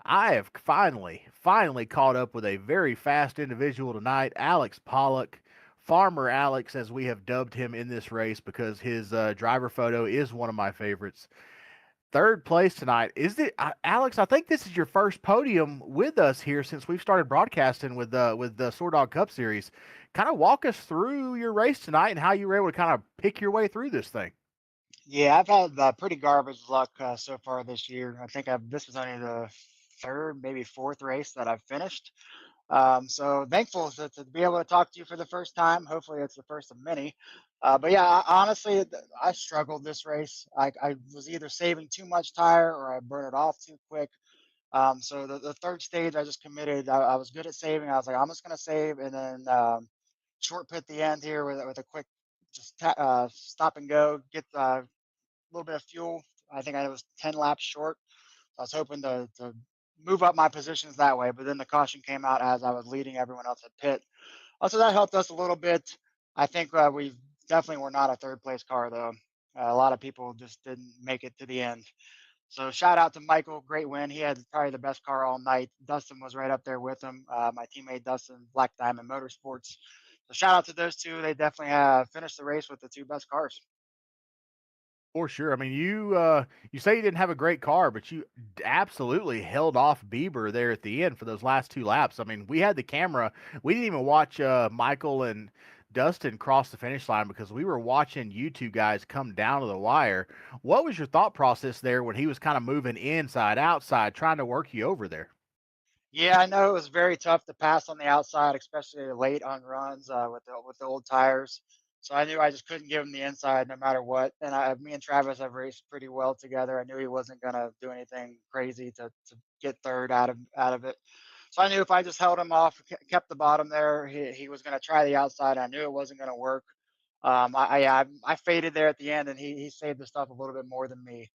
I have finally caught up with a very fast individual tonight, Alex Pollock, Farmer Alex, as we have dubbed him in this race because his driver photo is one of my favorites. Third place tonight. Is it Alex? I think this is your first podium with us here since we've started broadcasting with the SoarDogg Cup Series. Kind of walk us through your race tonight and how you were able to kind of pick your way through this thing. Yeah, I've had pretty garbage luck so far this year. I think this was only the third, maybe fourth race that I've finished. So thankful to be able to talk to you for the first time. Hopefully, it's the first of many. But yeah, honestly, I struggled this race. I was either saving too much tire or I burned it off too quick. So the third stage, I just committed. I was good at saving. I was like, I'm just going to save and then short pit the end here with a quick just stop and go, get a little bit of fuel. I think I was 10 laps short. I was hoping to move up my positions that way, but then the caution came out as I was leading everyone else at pit. So that helped us a little bit. I think we definitely were not a third place car though. A lot of people just didn't make it to the end. So shout out to Michael, great win. He had probably the best car all night. Dustin was right up there with him. My teammate Dustin, Black Diamond Motorsports. So shout out to those two. They definitely finished the race with the two best cars. For sure. I mean, you say you didn't have a great car, but you absolutely held off Bieber there at the end for those last two laps. I mean, we had the camera. We didn't even watch Michael and Dustin cross the finish line because we were watching you two guys come down to the wire. What was your thought process there when he was kind of moving inside, outside, trying to work you over there? Yeah, I know it was very tough to pass on the outside, especially late on runs with the old tires. So I knew I just couldn't give him the inside no matter what. And me and Travis have raced pretty well together. I knew he wasn't gonna do anything crazy to get third out of it. So I knew if I just held him off, kept the bottom there, he was gonna try the outside. I knew it wasn't gonna work. I faded there at the end, and he saved the stuff a little bit more than me.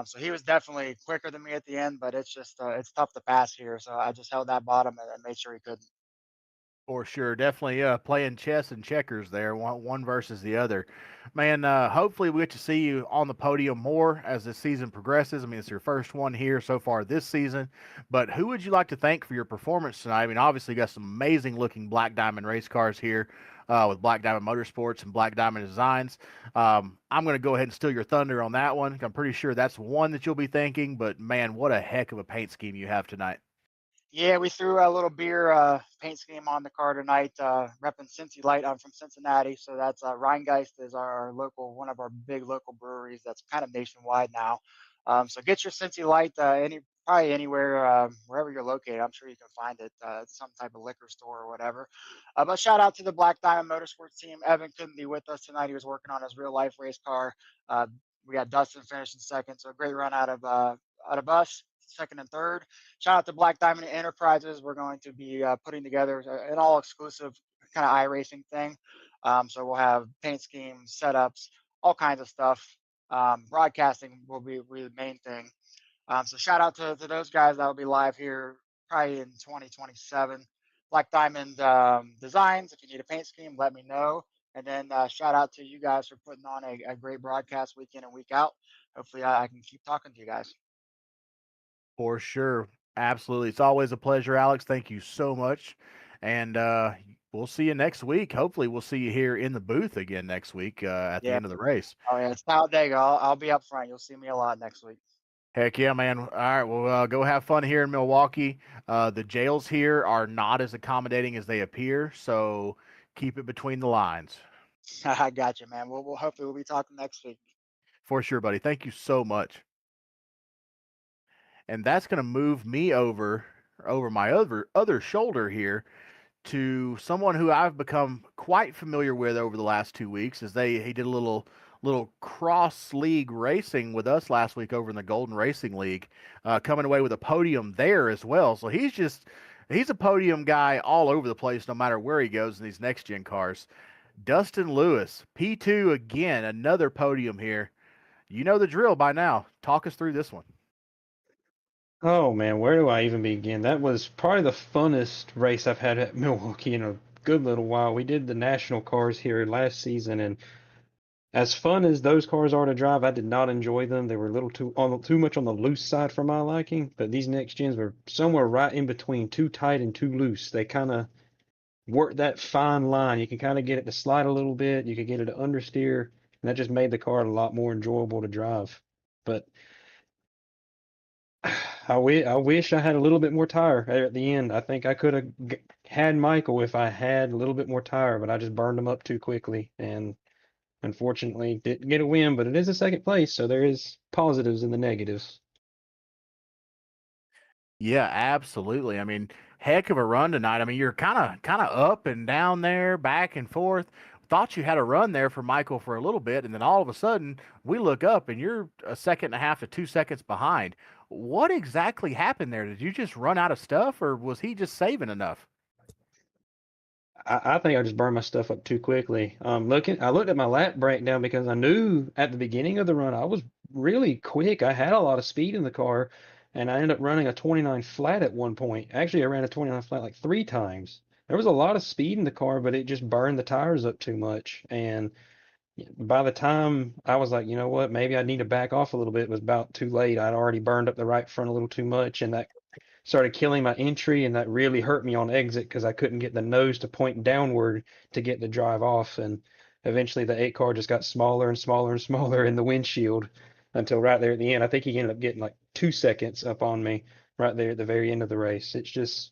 So he was definitely quicker than me at the end, but it's just it's tough to pass here. So I just held that bottom and made sure he couldn't. For sure, definitely playing chess and checkers there, one versus the other. Man, hopefully we get to see you on the podium more as the season progresses. I mean, it's your first one here so far this season, but who would you like to thank for your performance tonight? I mean, obviously you got some amazing looking Black Diamond race cars here with Black Diamond Motorsports and Black Diamond Designs. I'm going to go ahead and steal your thunder on that one. I'm pretty sure that's one that you'll be thanking, but man, what a heck of a paint scheme you have tonight. Yeah, we threw a little beer paint scheme on the car tonight, repping Cincy Light. I'm from Cincinnati, so that's Rheingeist is our local, one of our big local breweries that's kind of nationwide now. So get your Cincy Light probably anywhere, wherever you're located. I'm sure you can find it at some type of liquor store or whatever. But shout out to the Black Diamond Motorsports team. Evan couldn't be with us tonight. He was working on his real life race car. We got Dustin finishing second, so a great run out of us, second and third. Shout out to Black Diamond Enterprises. We're going to be putting together an all exclusive kind of iRacing thing. So we'll have paint schemes, setups, all kinds of stuff. Broadcasting will be the main thing. So shout out to those guys that will be live here probably in 2027. Black Diamond Designs. If you need a paint scheme, let me know. And then shout out to you guys for putting on a great broadcast week in and week out. Hopefully I can keep talking to you guys. For sure. Absolutely. It's always a pleasure, Alex. Thank you so much. And we'll see you next week. Hopefully, we'll see you here in the booth again next week at the Yeah. end of the race. Oh, yeah. It's Talladega. I'll be up front. You'll see me a lot next week. Heck yeah, man. All right. Well, go have fun here in Milwaukee. The jails here are not as accommodating as they appear. So keep it between the lines. I got you, man. We'll hopefully we'll be talking next week. For sure, buddy. Thank you so much. And that's going to move me over my other shoulder here to someone who I've become quite familiar with over the last 2 weeks, as he did a little cross league racing with us last week over in the Golden Racing League, coming away with a podium there as well. So he's a podium guy all over the place, no matter where he goes in these next gen cars. Dustin Lewis, P2 again, another podium here. You know the drill by now. Talk us through this one. Oh man, where do I even begin? That was probably the funnest race I've had at Milwaukee in a good little while. We did the national cars here last season, and as fun as those cars are to drive, I did not enjoy them. They were a little too much on the loose side for my liking. But these next gens were somewhere right in between, too tight and too loose. They kind of work that fine line. You can kind of get it to slide a little bit. You could get it to understeer, and that just made the car a lot more enjoyable to drive. But I wish I had a little bit more tire at the end. I think I could have had Michael if I had a little bit more tire, but I just burned him up too quickly, and unfortunately didn't get a win. But it is a second place, so there is positives and the negatives. Yeah, absolutely. I mean, heck of a run tonight. I mean, you're kind of up and down there, back and forth. Thought you had a run there for Michael for a little bit, and then all of a sudden we look up and you're a second and a half to 2 seconds behind. What exactly happened there? Did you just run out of stuff, or was he just saving enough? I think I just burned my stuff up too quickly. I looked at my lap breakdown because I knew at the beginning of the run I was really quick. I had a lot of speed in the car, and I ended up running a 29 flat at one point. Actually, I ran a 29 flat like 3 times. There was a lot of speed in the car, but it just burned the tires up too much. And by the time I was like, you know what, maybe I need to back off a little bit, it was about too late. I'd already burned up the right front a little too much, and that started killing my entry, and that really hurt me on exit because I couldn't get the nose to point downward to get the drive off. And eventually the 8 car just got smaller and smaller and smaller in the windshield until right there at the end. I think he ended up getting like 2 seconds up on me right there at the very end of the race. It's just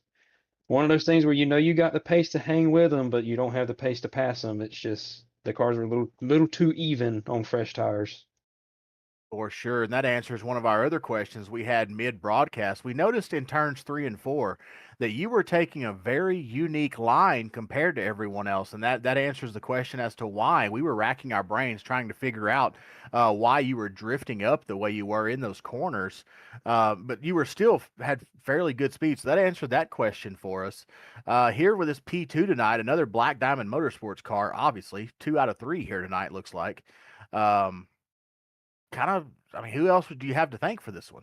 one of those things where you know you got the pace to hang with them, but you don't have the pace to pass them. It's just the cars are a little too even on fresh tires. For sure. And that answers one of our other questions we had mid broadcast. We noticed in turns 3 and 4 that you were taking a very unique line compared to everyone else. And that answers the question as to why. We were racking our brains trying to figure out why you were drifting up the way you were in those corners. But you were still had fairly good speed. So that answered that question for us. Here with this P2 tonight, another Black Diamond Motorsports car, obviously 2 out of 3 here tonight, looks like. Um, kind of, I mean, who else would you have to thank for this one?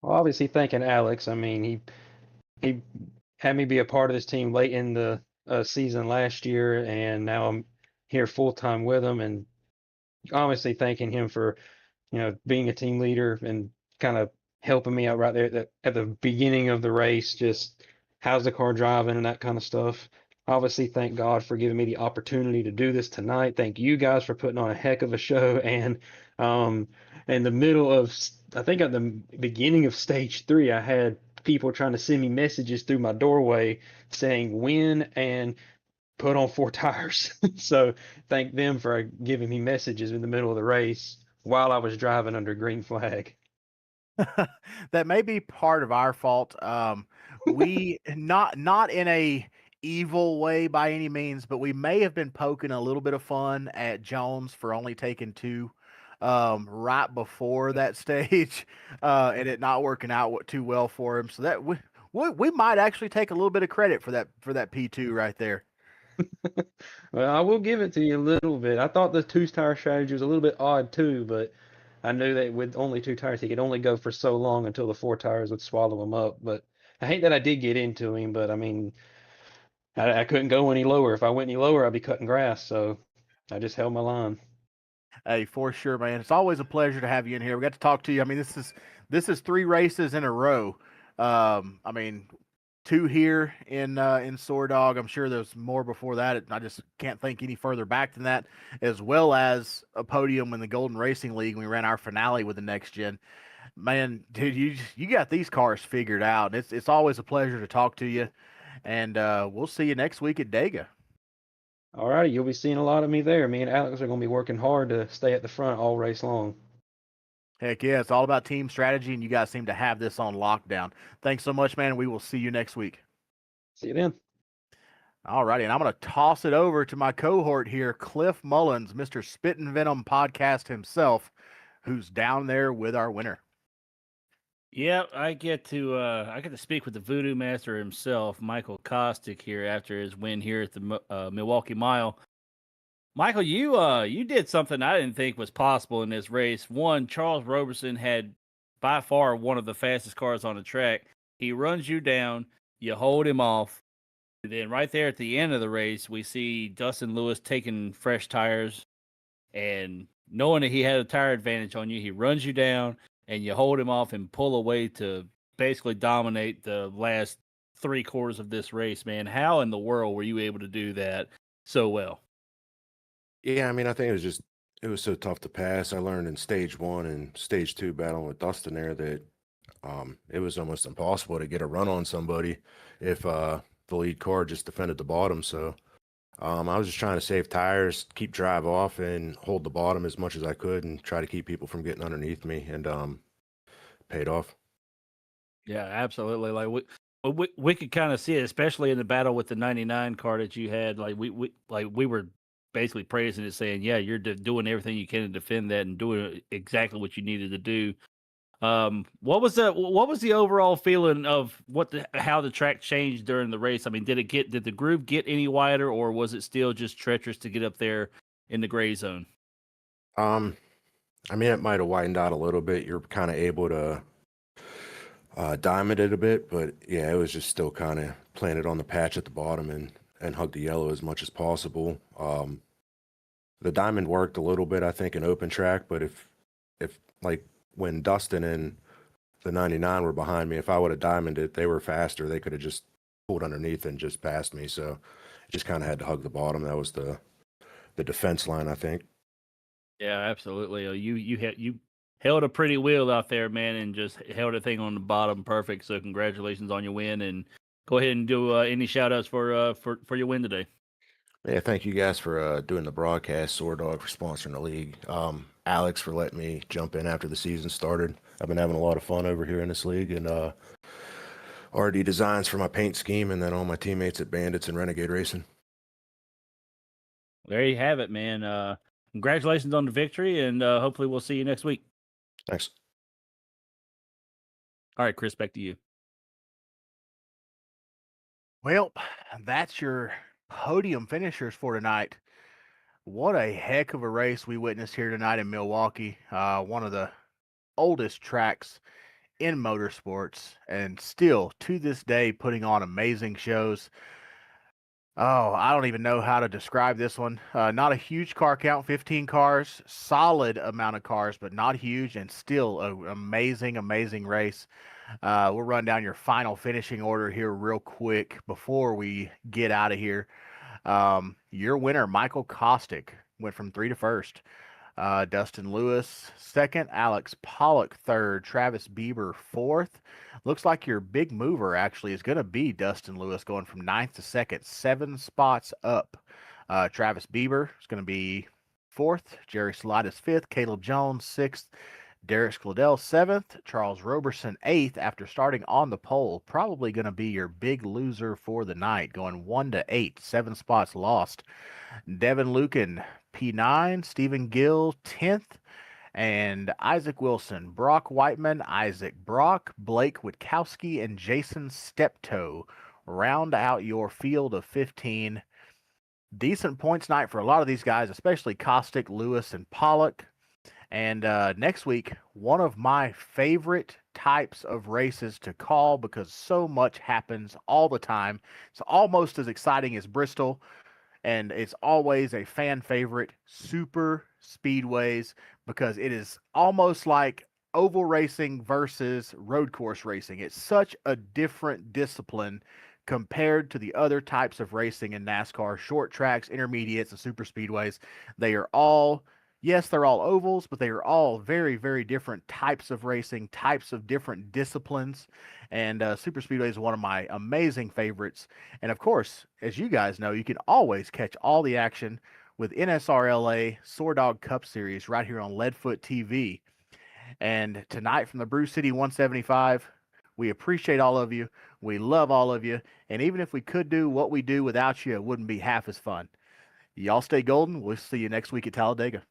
Well, obviously thanking Alex. I mean, he had me be a part of this team late in the season last year, and now I'm here full time with him. And obviously thanking him for being a team leader and kind of helping me out right there at the beginning of the race. Just how's the car driving and that kind of stuff. Obviously, thank God for giving me the opportunity to do this tonight. Thank you guys for putting on a heck of a show. And um, in the middle of, I think at the beginning of stage 3, I had people trying to send me messages through my doorway saying win and put on 4 tires. So thank them for giving me messages in the middle of the race while I was driving under green flag. That may be part of our fault. We not in a evil way by any means, but we may have been poking a little bit of fun at Jones for only taking two right before that stage, and it not working out too well for him. So that we might actually take a little bit of credit for that P2 right there. Well, I will give it to you a little bit. I thought the 2 tire strategy was a little bit odd too, but I knew that with only 2 tires, he could only go for so long until the 4 tires would swallow him up. But I hate that I did get into him, but I mean, I couldn't go any lower. If I went any lower, I'd be cutting grass. So I just held my line. Hey, for sure, man. It's always a pleasure to have you in here. We got to talk to you. I mean, this is 3 races in a row. I mean, 2 here in SoarDogg. I'm sure there's more before that. I just can't think any further back than that, as well as a podium in the Golden Racing League. We ran our finale with the next gen. Man, dude, you got these cars figured out. It's always a pleasure to talk to you, and we'll see you next week at Dega. All righty, you'll be seeing a lot of me there. Me and Alex are going to be working hard to stay at the front all race long. Heck yeah, it's all about team strategy, and you guys seem to have this on lockdown. Thanks so much, man. We will see you next week. See you then. All righty, and I'm going to toss it over to my cohort here, Cliff Mullins, Mr. Spit and Venom podcast himself, who's down there with our winner. Yeah, I get to speak with the Voodoo Master himself, Michael Kostick, here after his win here at the Milwaukee Mile. Michael, you did something I didn't think was possible in this race. One, Charles Roberson had by far one of the fastest cars on the track. He runs you down, you hold him off, and then right there at the end of the race, we see Dustin Lewis taking fresh tires, and knowing that he had a tire advantage on you, he runs you down, and you hold him off and pull away to basically dominate the last 3/4 of this race, man. How in the world were you able to do that so well? Yeah, I mean, I think it was so tough to pass. I learned in stage 1 and stage 2 battling with Dustin there that it was almost impossible to get a run on somebody if the lead car just defended the bottom. So I was just trying to save tires, keep drive off, and hold the bottom as much as I could, and try to keep people from getting underneath me, and paid off. Yeah, absolutely. Like we could kind of see it, especially in the battle with the 99 car that you had. Like we were basically praising it, saying, "Yeah, you're doing everything you can to defend that and doing exactly what you needed to do." What was the overall feeling of how the track changed during the race? I mean, did the groove get any wider, or was it still just treacherous to get up there in the gray zone? Um, I mean, it might have widened out a little bit. You're kind of able to diamond it a bit, but yeah, it was just still kind of planted on the patch at the bottom and hug the yellow as much as possible. The diamond worked a little bit, I think, in open track, but if like when Dustin and the 99 were behind me, if I would have diamonded it, they were faster. They could have just pulled underneath and just passed me. So just kind of had to hug the bottom. That was the defense line, I think. Yeah, absolutely. You held a pretty wheel out there, man, and just held a thing on the bottom perfect. So congratulations on your win, and go ahead and do any shout outs for your win today. Yeah, thank you guys for doing the broadcast, SoarDogg for sponsoring the league. Alex for letting me jump in after the season started. I've been having a lot of fun over here in this league, and RD Designs for my paint scheme, and then all my teammates at Bandits and Renegade Racing. There you have it, man. Congratulations on the victory, and hopefully we'll see you next week. Thanks. All right, Chris, back to you. Well, that's your podium finishers for tonight. What a heck of a race we witnessed here tonight in Milwaukee. One of the oldest tracks in motorsports, and still to this day putting on amazing shows. Oh, I don't even know how to describe this one. Not a huge car count, 15 cars, solid amount of cars, but not huge, and still an amazing, amazing race. We'll run down your final finishing order here real quick before we get out of here. Your winner, Michael Kostick, went from 3 to 1st. Dustin Lewis, 2nd. Alex Pollock, 3rd. Travis Bieber, 4th. Looks like your big mover actually is going to be Dustin Lewis, going from 9th to 2nd, 7 spots up. Travis Bieber is going to be 4th. Jerry Salidas, 5th. Caleb Jones, 6th. Derek Skladell, 7th. Charles Roberson, 8th, after starting on the pole. Probably going to be your big loser for the night, going 1 to 8, 7 spots lost. Devin Lucan, P9. Stephen Gill, 10th. And Isaac Wilson, Brock Whiteman, Isaac Brock, Blake Witkowski, and Jason Steptoe round out your field of 15. Decent points night for a lot of these guys, especially Kostick, Lewis, and Pollock. And next week, one of my favorite types of races to call because so much happens all the time. It's almost as exciting as Bristol, and it's always a fan favorite, super speedways, because it is almost like oval racing versus road course racing. It's such a different discipline compared to the other types of racing in NASCAR, short tracks, intermediates, and super speedways. They are all, yes, they're all ovals, but they are all very, very different types of racing, types of different disciplines. And super speedway is one of my amazing favorites. And of course, as you guys know, you can always catch all the action with NSRLA SoarDogg Cup Series right here on Leadfoot TV. And tonight from the Brew City 175, we appreciate all of you. We love all of you. And even if we could do what we do without you, it wouldn't be half as fun. Y'all stay golden. We'll see you next week at Talladega.